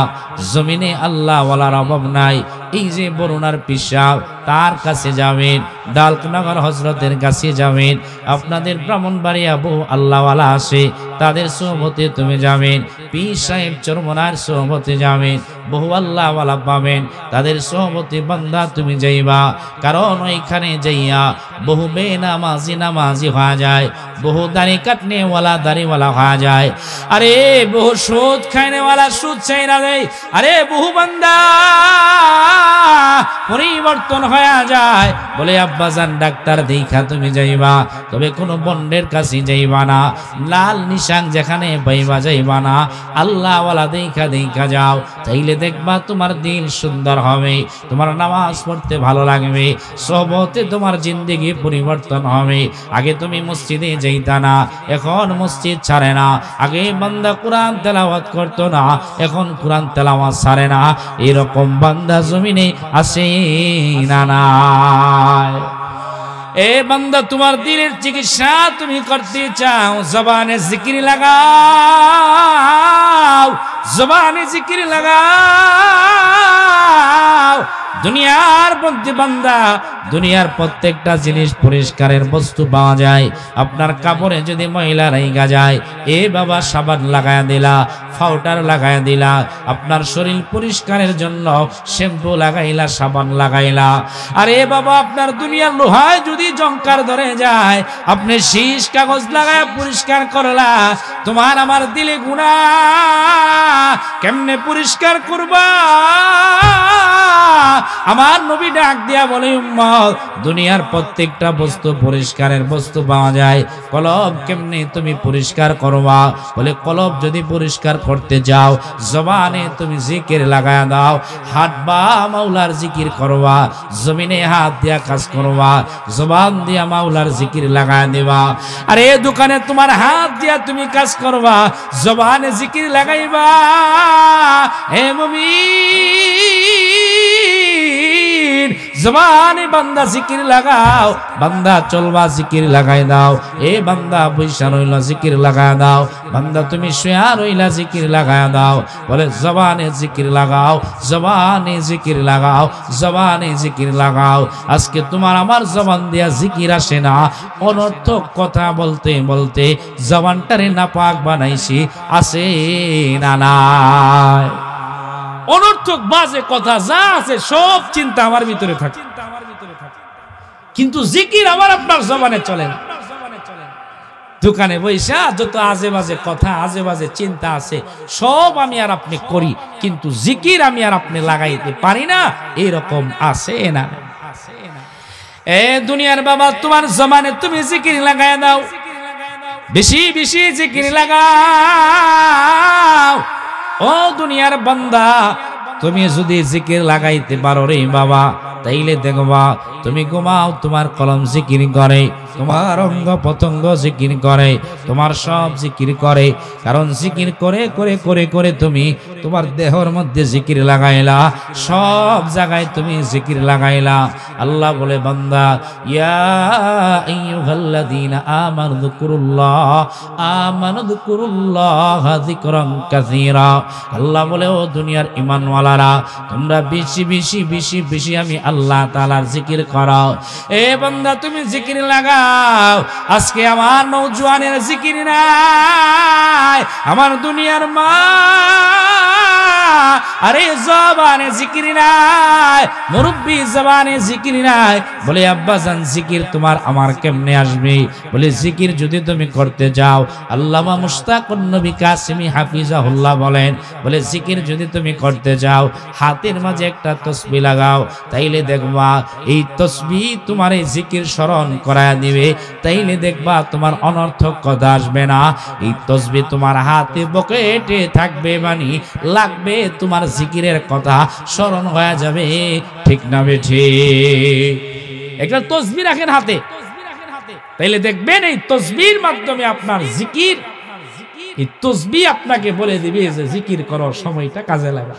জমিনে আল্লাহ ওয়ালার অভাব নাই। এই যে বরুণার পিসাব তার কাছে যাবেন, ডালকনগর হজরতের কাছে যাবেন, আপনাদের ব্রাহ্মণবাড়িয়া বহু আল্লাহওয়ালা আসে, তাদের সোহবতে তুমি যাবেন, পীর সাহেব চরমনার সোহবতে যাবেন, বহু আল্লাহওয়ালা পাবেন, তাদের সোহবতে বান্দা তুমি যাইবা। কারণ ওইখানে যাইয়া বহু বেনামাজি নামাজি হওয়া যায়, বহু দাড়ি কাটনেওয়ালা দাড়িওয়ালা হওয়া যায়, আরে বহু সুদ খাইনেওয়ালা সুদ চাই না দেয়, আরে বহু বান্দা পরিবর্তন হয়ে যায়। বলে আব্বাজান ডাক্তার দেখা তুমি যাইবা, তবে কোনো বন্ডের কাছে যাইবা না, লাল নিশান যেখানে পাইবা যাইবা না, আল্লাহওয়ালা দেখা দেখা যাও, তাইলে দেখবা তোমার দিল সুন্দর হবে, তোমার নামাজ পড়তে ভালো লাগবে, সোহবতে তোমার জিন্দেগি পরিবর্তন হবে। আগে তুমি মসজিদে যাইতা না, এখন মসজিদ ছাড়ে না, আগে বান্দা কোরআন তেলাওয়াত করতো না, এখন কোরআন তেলাওয়াত ছাড়ে না, এরকম বান্দা জমিনে আসে না নাই? এ বান্দা, তোমার দিলের চিকিৎসা তুমি করতে চাও, জবানে জিকির লাগাও, জবানে জিকির লাগাও। দুনিয়ার মধ্যে বান্দা, দুনিয়ার প্রত্যেকটা জিনিস পরিষ্কারের বস্তু পাওয়া যায়। আপনার কাপড়ে যদি ময়লা রাইগা যায়, এ বাবা সাবান লাগায়া দিলা, পাউডার লাগায়া দিলা, আপনার শরীর পরিষ্কারের জন্য শ্যাম্পু লাগাইলা, সাবান লাগাইলা। আর এ বাবা আপনার দুনিয়ার লোহায় যদি জংকার ধরে যায়, আপনি শীষ কাগজ লাগায়া পরিষ্কার করলা, তোমার আমার দিলে গুনাহ কেমনে পরিষ্কার করবা? আমার নবী ডাক দিয়া বলে, উম্মত, দুনিয়ার প্রত্যেকটা বস্তু পরিষ্কারের বস্তু পাওয়া যায়, কলব কেমনে তুমি পরিষ্কার করবা? বলে কলব যদি পরিষ্কার করতে যাও, জবানে তুমি জিকির লাগায়া দাও, হাঁটবা মাওলার জিকির করবা, জমিনে হাত দিয়া কাজ করবা, জবান দিয়া মাওলার জিকির লাগায়া দিবা। আর এই দোকানে তোমার হাত দিয়া তুমি কাজ করবা, জবানে জিকির লাগাইবা। হে মুমিন, জবানে বান্দা জিকির লাগাও, বান্দা চলবা জিকির লাগাই দাও, এ বান্দা বৈশা রইলা জিকির লাগাই দাও, বান্দা তুমি শুয়া রইলা জিকির লাগাই দাও। বলে জবানে জিকির লাগাও, জবানে জিকির লাগাও, জবানে জিকির লাগাও। আজকে তোমার আমার জবান দিয়া জিকির আসে না, অনর্থক কথা বলতে বলতে জবানটারে নাপাক বানাইছি, আসে না নাই? অনর্থক বাজে কথা যা আছে সব চিন্তা আমার ভিতরে থাকে, কিন্তু জিকির আমার আপনার জবানে চলে না। দোকানে বৈশা যত আজে বাজে কথা, আজে বাজে চিন্তা আছে, সব আমি আর আপনি করি, কিন্তু জিকির আমি আর আপনি লাগাইতে পারি না, এরকম আছে না? এ দুনিয়ার বাবা, তোমার জবানে তুমি জিকির লাগাই দাও, বেশি বেশি জিকির লাগাও। ও দুনিয়ার বান্দা, তুমি যদি জিকির লাগাইতে পারো রে বাবা, তাইলে দেখবা তুমি ঘুমাও, তোমার কলম জিকির করে, তোমার অঙ্গ পতঙ্গ জিকির করে, তোমার সব জিকির করে। কারণ জিকির করে করে করে করে তুমি তোমার দেহর মধ্যে জিকির লাগাইলা, সব জায়গায় তুমি জিকির লাগাইলা। আল্লাহ বলে বান্দা ইয়া আইয়ুহাল্লাযীনা আমানু যকুরুল্লাহ যিকরান কাসীরা। আল্লাহ বলে ও দুনিয়ার ঈমানওয়ালারা তোমরা বেশি বেশি বেশি বেশি আমি আল্লাহ তাআলার জিকির করো। এ বান্দা তুমি জিকির লাগাও। আজকে আমার নওজোয়ানের জিকির নাই, আমার দুনিয়ার মা আরে জবানে জিকির নাই, মুরব্বি জবানে জিকির নাই। বলে আব্বা জান জিকির তোমার আমার কেমনে আসবে? বলে জিকির যদি তুমি করতে যাও, আল্লামা মুশতাকুন নবী কাসিমি হাফিজাহুল্লাহ বলেন, বলে জিকির যদি তুমি করতে যাও হাতের মাঝে একটা তসবিহ লাগাও, তাইলে দেখবা এই তসবিহ তোমার এই জিকির স্মরণ করায় দিবে। তাইলে দেখবা তোমার অনর্থক কথা আসবে না। এই তসবিহ তোমার হাতে পকেটে থাকবে, মানে লাগবে তোমার জিকিরের কথা স্মরণ হয়ে যাবে। ঠিক না বেঠি? একটা তসবিহ রাখেন হাতে, তাইলে দেখবেন এই তসবিহর মাধ্যমে আপনার জিকির, এই তসবিহ আপনাকে বলে দিবে যে জিকির করার সময়টা কাজে লাগা।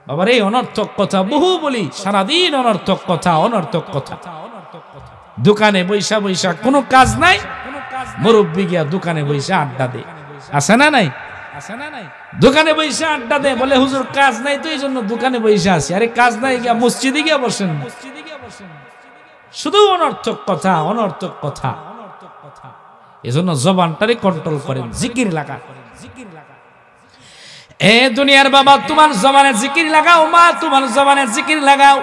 বাবার এই অনর্থক কথা বহু বলি, সারাদিন অনর্থক কথা, অনর্থক কথা। দোকানে বৈশা বৈশা কোনো কাজ নাই, মুরব্বি গিয়া দোকানে বৈশা আড্ডা দে, আছে না নাই? দোকানে বৈশা আড্ডা দে, বলে হুজুর কাজ নাই তো এই জন্য দোকানে বৈশা আছি। আরে কাজ নাই গিয়া মসজিদে গিয়া বসেন। শুধু অনর্থক কথা, অনর্থক কথা। এজন্য জবানটারে কন্ট্রোল করেন, জিকির লাগা। এ দুনিয়ার বাবা তোমার জবানে জিকির লাগাও, মা তোমার জবানে জিকির লাগাও।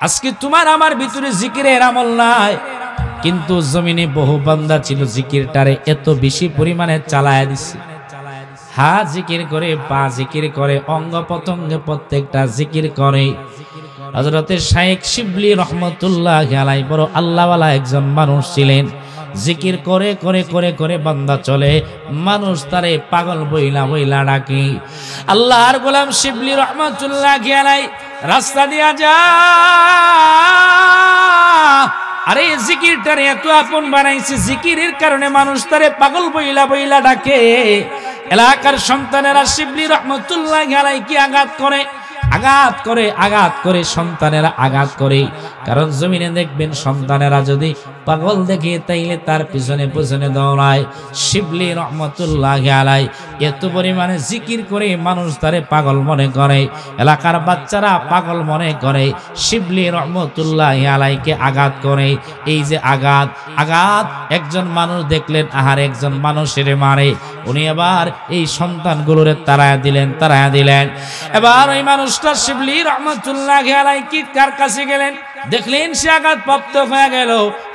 আজকে তোমার আমার ভিতরে জিকিরের আমল নাই, কিন্তু জমিনে বহু বান্দা ছিল জিকিরটারে এত বেশি পরিমাণে চালায়া দিচ্ছে। হা জিকির করে, পা জিকির করে, অঙ্গ প্রত্যঙ্গে প্রত্যেকটা জিকির করে। হযরতে শাইখ শিবলি রহমতুল্লাহ আলাইহি বড় আল্লাহওয়ালা একজন মানুষ ছিলেন। জিকির করে করে করে করে বান্দা চলে, মানুষ তারে পাগল বইলা বইলা ডাকে। আল্লাহর গোলাম শিবলি রহমতুল্লাহ আলাইহি রাস্তা দিয়া যা, আরে জিকিরটারে এত আপন বানাইছে, জিকিরের কারণে মানুষ তারে পাগল বইলা বইলা ডাকে। এলাকার সন্তানেরা শিবলি রহমতুল্লাহ আলাইহি আঘাত করে, আঘাত করে, আঘাত করে, সন্তানেরা আঘাত করে। কারণ জমিনে দেখবেন সন্তানেরা যদি পাগল দেখে তাইলে তার পিছনে পিছনে দৌড়ায়। শিবলি রহমতুল্লাহ আলাইহি এত পরিমাণে জিকির করে মানুষ তারে পাগল মনে করে, এলাকার বাচ্চারা পাগল মনে করে। শিবলি রহমতুল্লাহ আলাইহিকে আঘাত করে। এই যে আঘাত, আঘাত একজন মানুষ দেখলেন আহার একজন মানুষের মারে, উনি আবার এই সন্তানগুলোরে তাড়ায়া দিলেন, তাড়ায়া দিলেন। এবার ওই মানুষটা শিবলি রহমতুল্লাহ আলাইহি কার কাছে গেলেন, দেখলেন সে আঘাত প্রাপ্ত হয়ে গেল।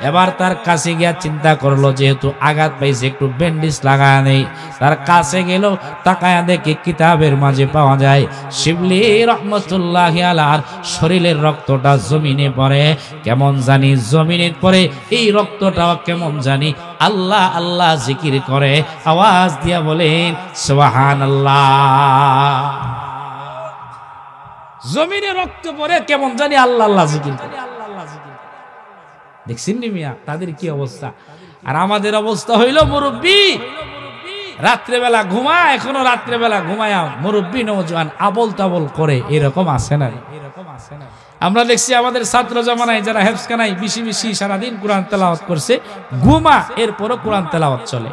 এবার তার কাছে গিয়া চিন্তা করলো যেহেতু আঘাত পাইছে একটু ব্যান্ডেজ লাগায় নেই। তার কাছে গেল, তাকায়া দেখে কিতাবের মাঝে পাওয়া যায় শিবলি রহমতুল্লাহ আলাইহির শরীরের রক্তটা জমিনে পড়ে। কেমন জানি জমিনে পড়ে, এই রক্তটাও কেমন জানি আল্লাহ আল্লাহ জিকির করে। আওয়াজ দিয়া বলেন সুবহানাল্লাহ। জমিনে রক্ত পড়ে কেমন জানি আল্লাহ আল্লাহ জিকির করে। দেখছেন নি মিয়া তাদের কি অবস্থা? আর আমাদের অবস্থা হইল মুরব্বি রাত্রেবেলা ঘুমায়, এখনো রাত্রেবেলা ঘুমায় মুরব্বি নওজোয়ান আবল তাবল করে, এরকম আছে না? আমরা দেখছি আমাদের ছাত্র জামানায় যারা হেফজখানায় বেশি বেশি সারাদিন কোরআন তেলাওয়াত করছে, ঘুমা এরপরও কোরআন তেলাওয়াত চলে।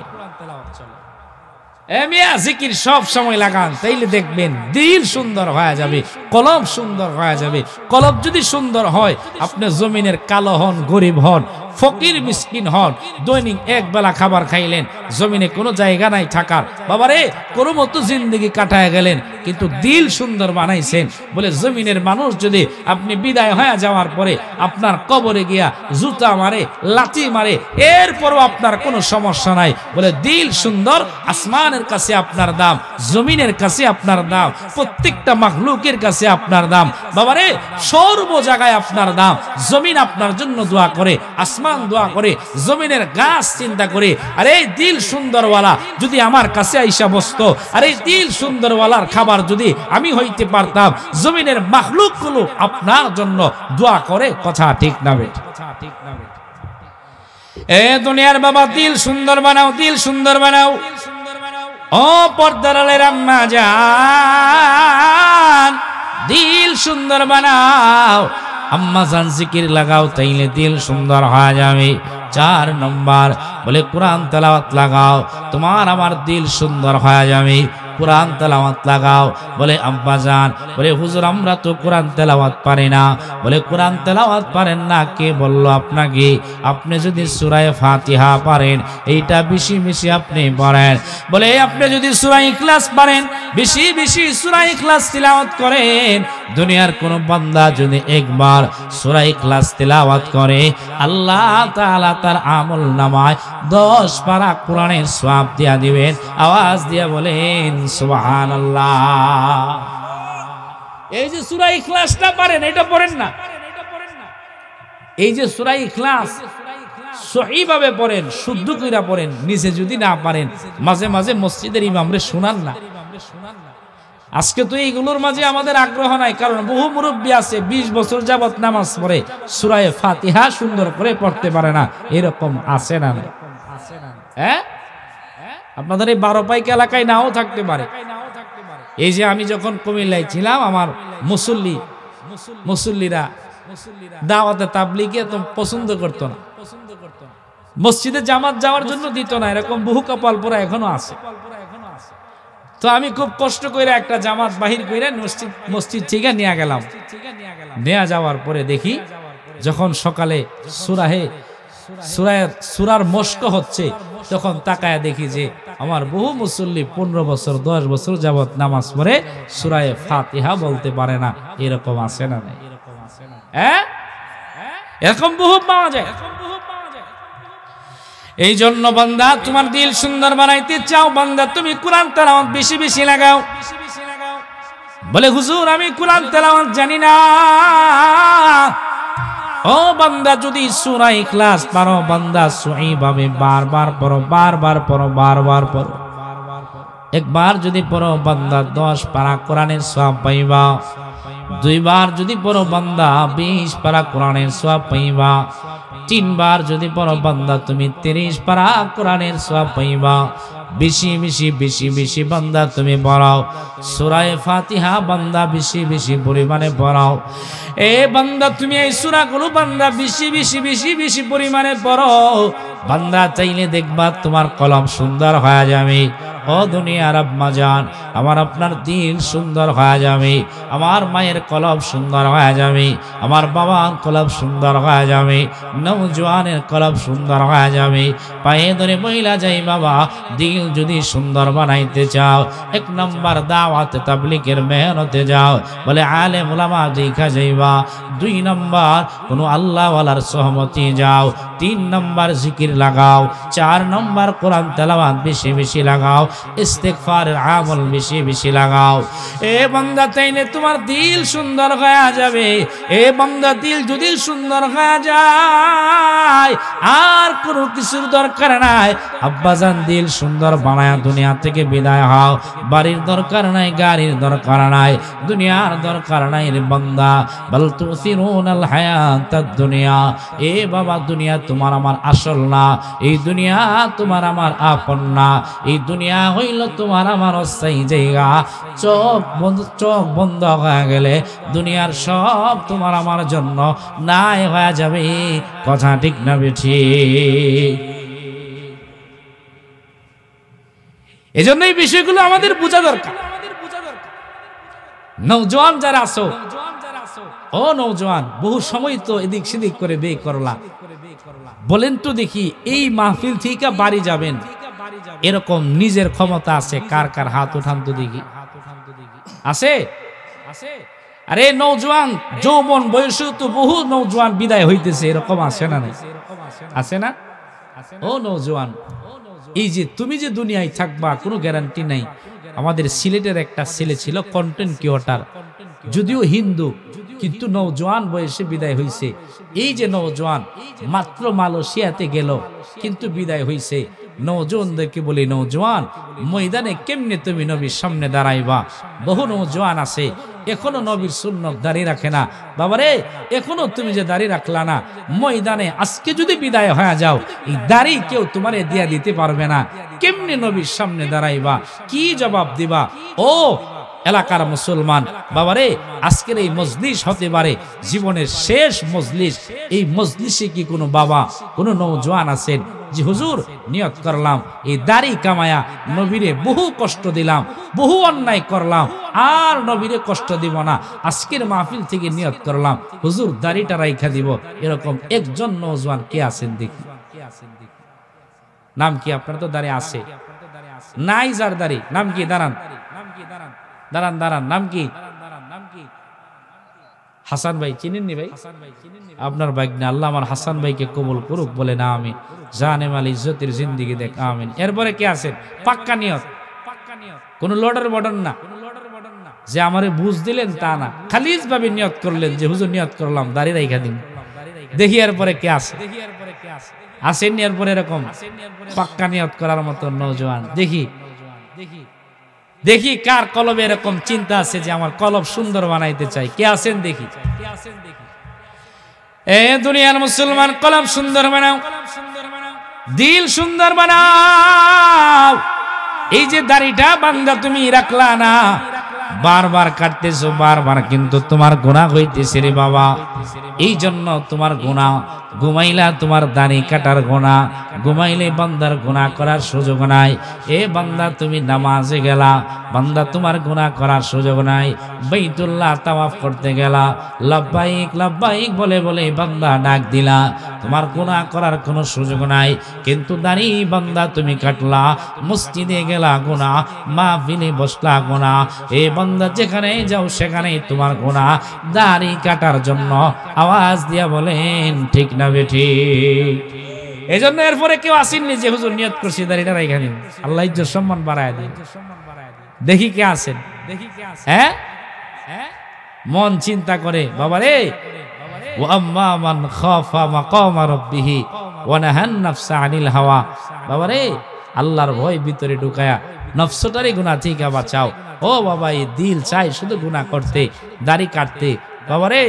জিকির সব সময় লাগান, তাইলে দেখবেন দিল সুন্দর হয়ে যাবে, কলব সুন্দর হয়ে যাবে। কলব যদি সুন্দর হয়, আপনি জমিনের কালো হন, গরিব হন, ফকির মিসকিন হন, দৈনিক এক বেলা খাবার খাইলেন, জমিনে কোনো জায়গা নাই থাকার, বাবারে কোনো মতো জিন্দগি কাটায় গেলেন, কিন্তু দিল সুন্দর বানাইছেন বলে জমিনের মানুষ যদি আপনি বিদায় হয়ে যাওয়ার পরে আপনার কবরে গিয়া জুতা মারে, লাঠি মারে, এরপরও আপনার কোনো সমস্যা নাই, বলে দিল সুন্দর। আসমানের কাছে আপনার দাম, জমিনের কাছে আপনার দাম, প্রত্যেকটা মাখলুকের কাছে আপনার দাম, বাবারে সর্ব জায়গায় আপনার দাম। জমিন আপনার জন্য দোয়া করে, আসমান দোয়া করে, জমিনের গাছ চিন্তা করে, আর এই দিল সুন্দরওয়ালা যদি আমার কাছে আইসা বসতো, আর এই দিল সুন্দরওয়ালার খাবার যদি আমি হইতে পারতাম, জমিনের মাখলুকগুলো আপনার জন্য দোয়া করে। কথা ঠিক না বেঠিক? এ দুনিয়ার বাবা দিল সুন্দর বানাও, দিল সুন্দর বানাও। ও পর্দার আড়ালের আম্মা জান, দিল সুন্দর বানাও। আম্মা জান জিকির লাগাও, তাইলে দিল সুন্দর হয়ে যাবে। 4 নম্বর বলে কোরআন তেলাওয়াত লাগাও, তোমার আমার দিল সুন্দর হয়ে যাবে। কোরআন তেলাওয়াত লাগাও। বলে আব্বা জান, বলে হুজুর আমরা তো কোরআন তেলাওয়াত পারি না। বলে কোরআন তেলাওয়াত পারেন না, কে বলল আপনাকে? আপনি যদি সূরা ফাতিহা পারেন, এইটা বেশি বেশি আপনি পড়েন। বলে আপনি যদি সূরা ইখলাস পারেন, বেশি বেশি সূরা ইখলাস তিলাওয়াত করেন। দুনিয়ার কোন বান্দা যদি একবার সূরা ইখলাস তিলাওয়াত করে, আল্লাহ তাআলা তার আমল নামায় 10 পারা কোরআনের সওয়াব দিয়া দিবেন। আওয়াজ দিয়া বলেন সুবহানাল্লাহ। এই যে সূরা ইখলাসটা পারেন, এটা পড়েন না। এই যে সূরা ইখলাস সহিভাবে পড়েন, শুদ্ধ কইরা পড়েন। নিজে যদি না পারেন, মাঝে মাঝে মসজিদের ইমামরে শোনান না। আজকে তো এইগুলোর মাঝে আমাদের আগ্রহ নাই, কারণ বহু মুরব্বী আছে 20 বছর যাবত নামাজ পড়ে, সূরা ফাতিহা সুন্দর করে পড়তে পারে না। এরকম আছে না? হ্যাঁ, আপনাদের এই 12 পাইকা এলাকায় নাও থাকতে পারে। এই যে আমি যখন কুমিল্লায় ছিলাম, আমার মুসল্লিরা দাওয়াতে তাবলীগে তো পছন্দ করতো না, মসজিদে জামাত যাওয়ার জন্য দিত না। এরকম বহু কপাল পোড়া এখনো আছে। তো আমি খুব কষ্ট করে একটা জামাত বাহির করে মসজিদ থেকে নিয়ে গেলাম। নিয়ে যাওয়ার পরে দেখি, যখন সকালে সূরার মস্ক হচ্ছে, তখন তাকায়া দেখি যে আমার বহু মুসল্লি 15 বছর 10 বছর যাবত নামাজ পড়ে সূরা ফাতিহা বলতে পারে না। এরকম আছে না? হ্যাঁ, এরকম বহু পাওয়া যায়। এই জন্য বান্দা, তোমার দিল সুন্দর বানাইতে চাও, বান্দা তুমি কোরআন তেলাওয়াত বেশি বেশি লাগাও। বলে হুজুর আমি কোরআন তেলাওয়াত জানি না। ও বান্দা, যদি সূরা ইখলাস পারো, বান্দা সহিভাবে বারবার পড়ো, বারবার পড়ো, বারবার পড়ো। একবার যদি পড়ো বান্দা 10 পারা কোরআনের সওয়াব পাইবা। 2 বার যদি পড়ো বান্দা 20 পারা কোরআনের সওয়াব পাইবা। 3 বার যদি পড়ো বান্দা তুমি 30 পারা কোরআনের সওয়াব পাইবা। বেশি বেশি বেশি বেশি বান্দা তুমি পড়াও। সূরা ফাতিহা বান্দা বেশি বেশি পরিমাণে পড়াও। এ বান্দা তুমি এই সূরাগুলো বান্দা বেশি বেশি বেশি বেশি পরিমাণে পড়ো। বান্দা চাইলে দেখবা তোমার কলম সুন্দর হয়ে যাবে। ও দুনিয়ার আম্মা জান, আমার আপনার দিল সুন্দর হয়ে যাবে। আমার মায়ের কলম সুন্দর হয়ে যাবে। আমার বাবার কলম সুন্দর হয়ে যাবে। নওজোয়ানের কলম সুন্দর হয়ে যাবে। পায়ে ধরে বইলা যাই, বাবা দিল যদি সুন্দর বানাইতে চাও, 1 নম্বর দাওয়াত তাবলীগের মেহনতে যাও। বলে আলেম উলামা দেখা যাইবা। 2 নম্বর কোন আল্লাহওয়ালার সহমতি যাও। 3 নম্বর জিকির লাগাও। 4 নম্বর কোরআন তেলাওয়াত বেশি বেশি লাগাও। ইস্তিগফারের আমল বেশি বেশি লাগাও। এ বান্দা তাইলে তোমার দিল সুন্দর হয়ে যাবে। এ বান্দা দিল যদি সুন্দর হয়ে যায়, আর কোনো কিছুর দরকার নাই। আব্বাজান দিল সুন্দর বানায়া দুনিয়া থেকে বিদায় হও। বাড়ির দরকার নাই, গাড়ির দরকার নাই, দুনিয়ার দরকার নাই রে বান্দা। বাল তুসিরুনাল হায়াতাদ দুনিয়া। এ বাবা, দুনিয়া তোমার আমার আসল না। এই দুনিয়া তোমার আমার আপন না। এই দুনিয়া হইল তোমার আমার অস্থায়ী জায়গা। চোখ বন্ধ হয়ে গেলে দুনিয়ার সব তোমার আমার জন্য নাই হয়ে যাবে। কথা ঠিক না বেঠি? এজন্য এই বিষয়গুলো আমাদের বোঝা দরকার। নওজোয়ান যারা আছো, ও নওজোয়ান, বহু সময় তো এদিক সেদিক করে বে করলা। বলেন তো দেখি, এই মাহফিল থেকে বাড়ি যাবেন, এরকম নিজের ক্ষমতা আছে? কার কার হাত উঠান তো দেখি। আছে? আরে নওজোয়ান যৌবন বয়সে তো বহু নওজোয়ান বিদায় হইতেছে, এরকম আছে না? আছে না? ও নওজোয়ান, এই যে তুমি যে দুনিয়ায় থাকবা কোনো গ্যারান্টি নাই। আমাদের সিলেটের একটা ছেলে ছিল কন্টেন্ট ক্রিয়েটর, যদিও হিন্দু, কিন্তু নওজোয়ান বয়সে বিদায় হইছে। এই যে নওজোয়ান মাত্র মালয়েশিয়াতে গেল, কিন্তু বিদায় হইছে। নওজোয়ানদেরকে বলি, নওজোয়ান ময়দানে কেমনে তুমি নবীর সামনে দাঁড়াইবা? বহু নওজোয়ান আছে এখনো নবীর সুন্নত দাড়ি রাখে না। বাবারে এখনো তুমি যে দাড়ি রাখলা না, ময়দানে আজকে যদি বিদায় হয়ে যাও, এই দাড়ি কেউ তোমারে দিয়া দিতে পারবে না। কেমনে নবীর সামনে দাঁড়াইবা, কি জবাব দিবা? ও এলাকার মুসলমান বাবারে, আজকের এই মজলিস হতে পারে জীবনের শেষ মজলিস। এই মজলিসে কি কোনো বাবা, কোনো নওজোয়ান আছেন যে হুজুর নিয়ত করলাম এই দাড়ি কামায়া নবীরে বহু কষ্ট দিলাম, বহু অন্যায় করলাম, আর নবীরে কষ্ট দিব না, আজকের মাহফিল থেকে নিয়ত করলাম হুজুর দাড়িটা রাইখা দিব, এরকম একজন নওজোয়ান কে আছেন দেখি? নাম কি? আপনার তো দাড়ি আছে নাই, যার দাড়ি নাম কি? দাঁড়ান দাঁড়ান দাঁড়ান, নাম কি? হাসান ভাই চিনেননি? ভাই আপনার বাইক না, আল্লাহ আমার হাসান ভাইকে কবুল করুক বলে না আমি জানে মাল ইজ্জতের জিন্দিগি দেখ, আমিন। এরপরে কে আছেন? পাক্কা নিয়ত, কোন লডার বর্ডার না, যে আমারে বুঝ দিলেন তা না, খালিজ ভাবে নিয়ত করলেন যে হুজুর নিয়ত করলাম দাড়ি রাইখা দিন। দেখি এরপরে কে আছে? আসেননি এরপরে এরকম পাক্কা নিয়ত করার মতো নওজোয়ান? দেখি দেখি কার কলবে এরকম চিন্তা আছে যে আমার কলব সুন্দর বানাইতে চাই, কে আছেন দেখি? এ দুনিয়ার মুসলমান, কলব সুন্দর বানাও, দিল সুন্দর বানাও। এই যে দাড়িটা বান্দা তুমি রাখলা না, বারবার কাটতেছো বারবার, কিন্তু তোমার গুনাহ হইতেছে রে বাবা। এই জন্য তোমার গুনাহ, ঘুমাইলা তোমার দাড়ি কাটার গুনাহ, ঘুমাইলে বান্দার গুনাহ করার সুযোগ নাই। এ বান্দা তুমি নামাজে গেলা, বান্দা তোমার গুনাহ করার সুযোগ নাই। বাইতুল্লাহ তাওয়াফ করতে গেলা, লাব্বাইক লাব্বাইক বলে বলে বান্দা ডাক দিলা, তোমার গুনাহ করার কোনো সুযোগ নাই। কিন্তু দাড়ি বান্দা তুমি কাটলা, মসজিদে গেলা গুনাহ, মাহফিলে বসলা গুনাহ। এ বান্দা যেখানে যাও সেখানেই তোমার গুনাহ। দাড়ি কাটার জন্য আওয়াজ দিয়া বলেন ঠিক না বেঠিক? এই জন্য এরপরে কেউ আসেননি যে হুজুর নিয়ত করছি দাড়িটা রাইখা দিন, আল্লাহ ইজ্জত সম্মান বাড়ায় দিন। দেখি কে আছেন? হ্যাঁ, মন চিন্তা করে বাবারে, ওয়া আম্মা মান খাফা মাকামা রাব্বিহি ওয়া নাহান নাফসা আনিল হাওয়া। বাবারে আল্লাহর ভয় ভিতরে ঢুকায়া নফসটারে গুনাহ থেকে বাঁচাও। ও বাবা, এই দিল চাই শুধু গুনাহ করতে, দাড়ি কাটতে। বাবারে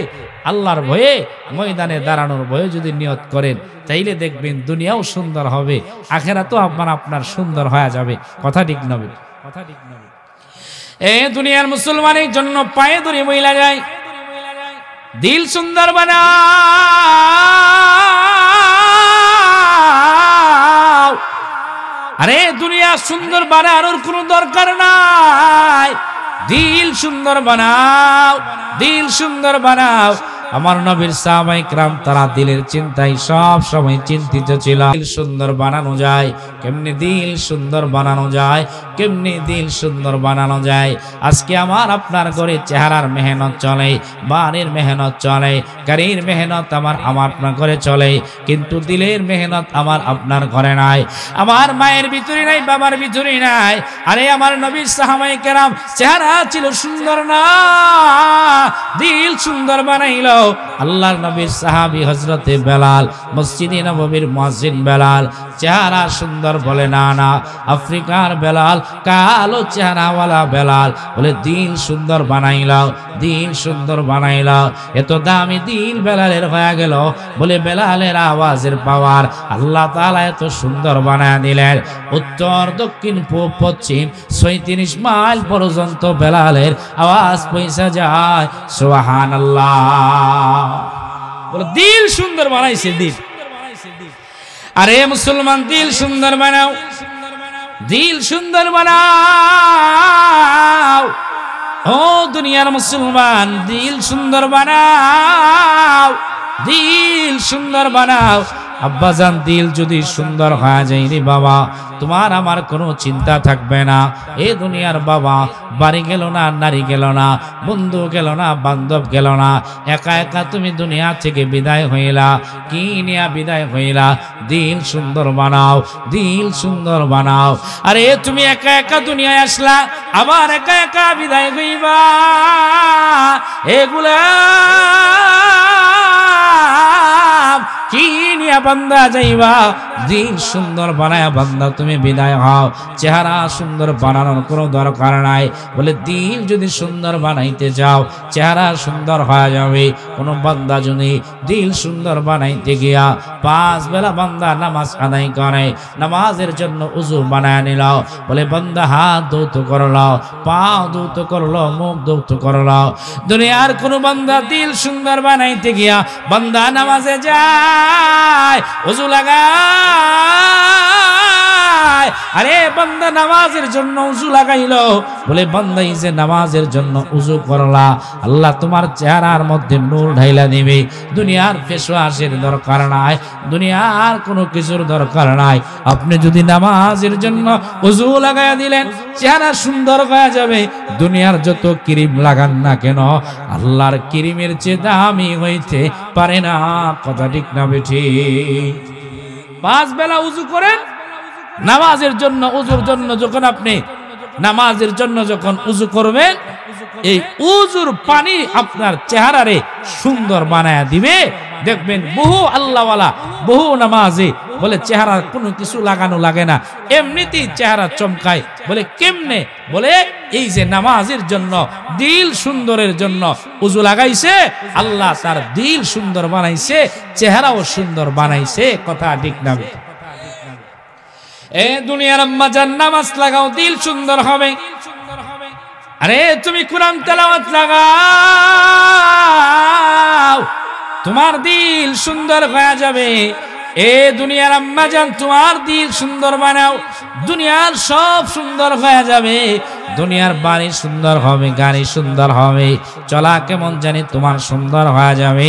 আল্লাহর ভয়ে ময়দানে দাঁড়ানোর ভয়ে যদি নিয়ত করেন, তাইলে দেখবেন দুনিয়াও সুন্দর হবে, আখিরাতও আপনার সুন্দর হয়ে যাবে। কথা ঠিক নবে? এ দুনিয়ার মুসলমানের জন্য পায়ে ধরে মহিলা যায়, দিল সুন্দর বানাও। আরে দুনিয়া সুন্দর বানানোর কোনো দরকার নাই, দিল সুন্দর বানাও, দিল সুন্দর বানাও। আমার নবীর সাহাবায়ে কেরাম তারা দিলের চিন্তায় সব সময় চিন্তিত ছিল। দিল সুন্দর বানানো যায় কেমনে? দিল সুন্দর বানানো যায় কেমনে? দিল সুন্দর বানানো যায়। আজকে আমার আপনার ঘরে চেহারার মেহনত চলে, বাড়ির মেহনত চলে, গাড়ির মেহনত আমার আপনার ঘরে চলে, কিন্তু দিলের মেহনত আমার আপনার ঘরে নাই। আমার মায়ের ভিতরে নাই, বাবার ভিতরে নাই। আরে আমার নবীর সাহাবায়ে কেরাম চেহারা ছিল সুন্দর না, দিল সুন্দর বানাইলো। আল্লাহর নবীর সাহাবী হযরতে বেলাল, মসজিদে নববীর মুয়াজ্জিন বেলাল, চেহারা সুন্দর বলে না, না আফ্রিকার বেলাল, কালো চেহারাওয়ালা বেলাল, বলে দিল সুন্দর বানাইলাও, দিল সুন্দর বানাইলাও। এত দামি দিল বেলালের হয়ে গেল, বলে বেলালের আওয়াজের পাওয়ার আল্লাহ তাআলা এত সুন্দর বানায় দিলেন। উত্তর দক্ষিণ পূব পশ্চিম ৩৬ মাইল পর্যন্ত বেলালের আওয়াজ পৌঁছে যায়। সুবহানাল্লাহ। বলে দিল সুন্দর বানাইছে, দিল। আরে মুসলমান দিল সুন্দর বানাও, দিল সুন্দর বানাও। ও দুনিয়ার মুসলমান, দিল সুন্দর বানাও, দিল সুন্দর বানাও। আব্বাজান দিল যদি সুন্দর হয়ে যায় রে বাবা, তোমার আমার কোনো চিন্তা থাকবে না। এ দুনিয়ার বাবা, বাড়ি গেল না, নারী গেল না, বন্ধু গেল না, বান্ধব গেল না, একা একা তুমি দুনিয়া থেকে বিদায় হইলা। কি নিয়া বিদায় হইলা? দিল সুন্দর বানাও, দিল সুন্দর বানাও। আরে তুমি একা একা দুনিয়ায় আসলা, আবার একা একা বিদায় হইবা। এগুলা কি নিয়া বান্দা যাইবা? দিল সুন্দর বানায়া বান্দা তুমি বিদায় হও। চেহারা সুন্দর বানানোর কোনো দরকার নাই। বলে দিল যদি সুন্দর বানাইতে যাও চেহারা সুন্দর হয়ে যাবে। কোনো বান্দা যদি দিল সুন্দর বানাইতে গিয়া 5 বেলা বান্দা নামাজ আদায় করে, নামাজের জন্য উযু বানায় নিল, বলে বান্দা হাত ধৌত করলো, পা ধৌত করলো, মুখ ধৌত করলো। দুনিয়ার কোনো বান্দা দিল সুন্দর বানাইতে গিয়া বান্দা নামাজে যায়, উযু লাগায়, আরে বান্দা নামাজের জন্য উযু লাগাইলো, বলে বান্দা এই যে নামাজের জন্য উযু করলা, আল্লাহ তোমার চেহারার মধ্যে নূর ঢাইলা দিবে। দুনিয়ার ফেসওয়াশের দরকার নাই, দুনিয়ার কোনো কিছুর দরকার নাই। আপনি যদি নামাজের জন্য উযু লাগাইয়া দিলেন চেহারা সুন্দর হয়ে যাবে। দুনিয়ার যত ক্রিম লাগান না কেন আল্লাহর ক্রিমের চেয়ে দামি হইতে পারে না। কথা ঠিক না বেঠি? 5 বেলা উযু করেন, নামাজের জন্য উযুর জন্য যখন আপনি নামাজের জন্য যখন উযু করবেন, এই উযুর পানি আপনার চেহারারে সুন্দর বানায়া দিবে। দেখবেন বহু আল্লাহওয়ালা বহু নামাজে বলে চেহারার কোনো কিছু লাগানো লাগে না, এমনিতেই চেহারা চমকায়। বলে কেমনে? বলে এই যে নামাজের জন্য দিল সুন্দরের জন্য উযু লাগাইছে, আল্লাহ তার দিল সুন্দর বানাইছে, চেহারাও সুন্দর বানাইছে। কথা ঠিক না? এ দুনিয়ার আম্মা জান নামাজ লাগাও, দিল সুন্দর হবে। আরে তুমি কুরআন তেলাওয়াত লাগাও, তোমার দিল সুন্দর হয়ে যাবে। এ দুনিয়ার আম্মা জান তোমার দিল সুন্দর বানাও, দুনিয়ার সব সুন্দর হয়ে যাবে। দুনিয়ার বাড়ি সুন্দর হবে, গাড়ি সুন্দর হবে, চলা কেমন জানি তোমার সুন্দর হয়ে যাবে।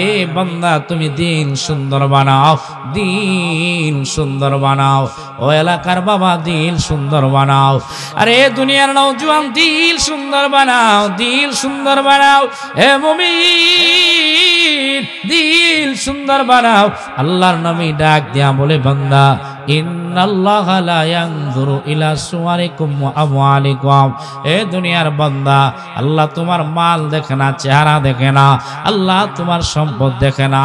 এ বান্দা তুমি দিল সুন্দর বানাও, দিল সুন্দর বানাও। ও এলাকার বাবা দিল সুন্দর বানাও। আরে দুনিয়ার নওজোয়ান দিল সুন্দর বানাও, দিল সুন্দর বানাও। এ মুমিন দিল সুন্দর বানাও। আল্লাহর নবী ডাক দিয়া বলে বান্দা ইন্নাল্লাহা লা ইয়ানজুরু ইলা সুওয়ারিকুম ওয়া আমওয়ালিকুম। এ দুনিয়ার বান্দা আল্লাহ তোমার মাল দেখে না, চেহারা দেখে না, আল্লাহ তোমার সম্পদ দেখে না,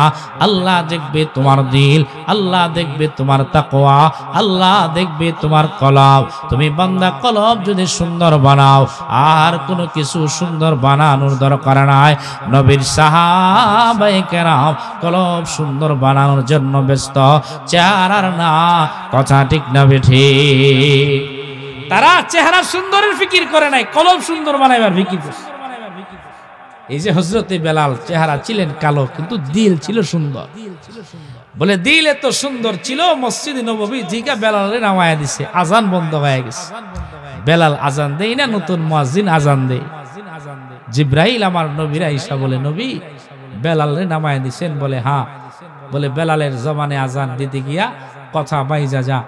আল্লাহ দেখবে তোমার দিল, আল্লাহ দেখবে তোমার তাকওয়া, আল্লাহ দেখবে তোমার কলব। তুমি বান্দা কলব যদি সুন্দর বানাও আর কোনো কিছু সুন্দর বানানোর দরকার নাই। নবীর সাহাবায়ে কেরাম কলব সুন্দর বানানোর জন্য ব্যস্ত, চেহারার না। কথা ঠিক না বেঠি? তারা চেহারা সুন্দরের ফিকির করে নাই, কলব সুন্দর বানাইবার ফিকির করছে। এই যে হযরতে বেলাল চেহারা ছিলেন কালো কিন্তু দিল ছিল সুন্দর। বলে দিল এত সুন্দর ছিল মসজিদে নববী থেকে বেলালে নামায়া দিছে, আজান বন্ধ হয়ে গেছে। বেলাল আজান দেই না, নতুন মুয়াজ্জিন আজান দেয়। জিব্রাইল আমার নবীরা ঈসা বলে নবী বেলালে নামায়া দিছেন? বলে হ্যাঁ। বলে বেলালের জবানে আজান দিতে গিয়া কথা বাইজা যা,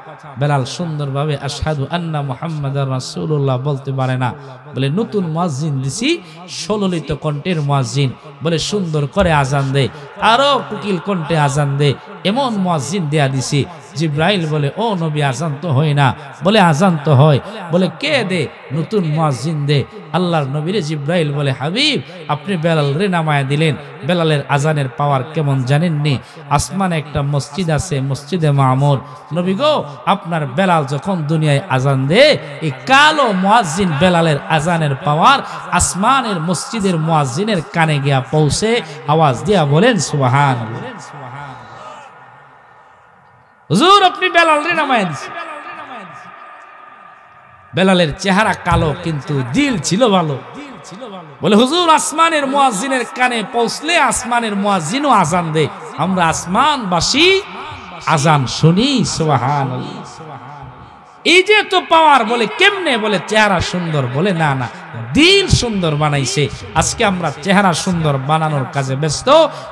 বেলাল সুন্দরভাবে আশহাদু আন্না মুহাম্মাদার রাসূলুল্লাহ বলতে পারে না। বলে নতুন মুয়াজ্জিন দিছি, সললিত কণ্ঠের মুয়াজ্জিন, বলে সুন্দর করে আজান দে, আরো কুকিল কণ্ঠে আজান দে, এমন মুয়াজ্জিন দেয়া দিছি। জিব্রাইল বলে ও নবী আজান তো হয় না। বলে আজান তো হয়। বলে কে দে? নতুন মুয়াজ্জিন দে। আল্লাহর নবীরে জিব্রাইল বলে হাবিব আপনি বেলাল রে নামায়া দিলেন, বেলালের আজানের পাওয়ার কেমন জানেননি? আসমানে একটা মসজিদ আছে, মসজিদে মামুর। নবী গো আপনার বেলাল যখন দুনিয়ায় আজান দে, এই কালো মুয়াজ্জিন বেলালের আজানের পাওয়ার আসমানের মসজিদের মুয়াজ্জিনের কানে গিয়া পৌঁছে। আওয়াজ দিয়া বলেন সুবহানাল্লাহ। হুজুর আপনি বেলাল রে নামায়া দিছেন। বেলালের চেহারা কালো কিন্তু দিল ছিল ভালো। বলে হুজুর আসমানের মুয়াজ্জিনের কানে পৌঁছলে আসমানের মুয়াজ্জিনও আজান দেয়, আমরা আসমানবাসী আজান শুনি। সুবহানাল্লাহ। এই যে তো পাওয়ার। বলে কেমনে? বলে চেহারা সুন্দর। বলে না না, দিল সুন্দর বানাইছে। আজকে আমরা চেহারা সুন্দর বানানোর কাজে ব্যস্ত,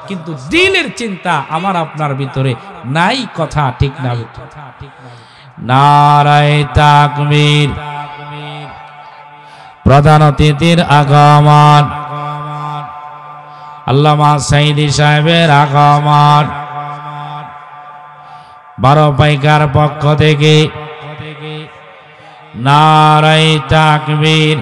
কিন্তু দিলের চিন্তা আমার আপনার ভিতরে নাই। কথা ঠিক না? নারায়ে তাকবীর। প্রধান অতিথির আগমন, আল্লামা সাইদি সাহেবের আগমন। 12 পাইকার পক্ষ থেকে নারায়ে তাকবীর।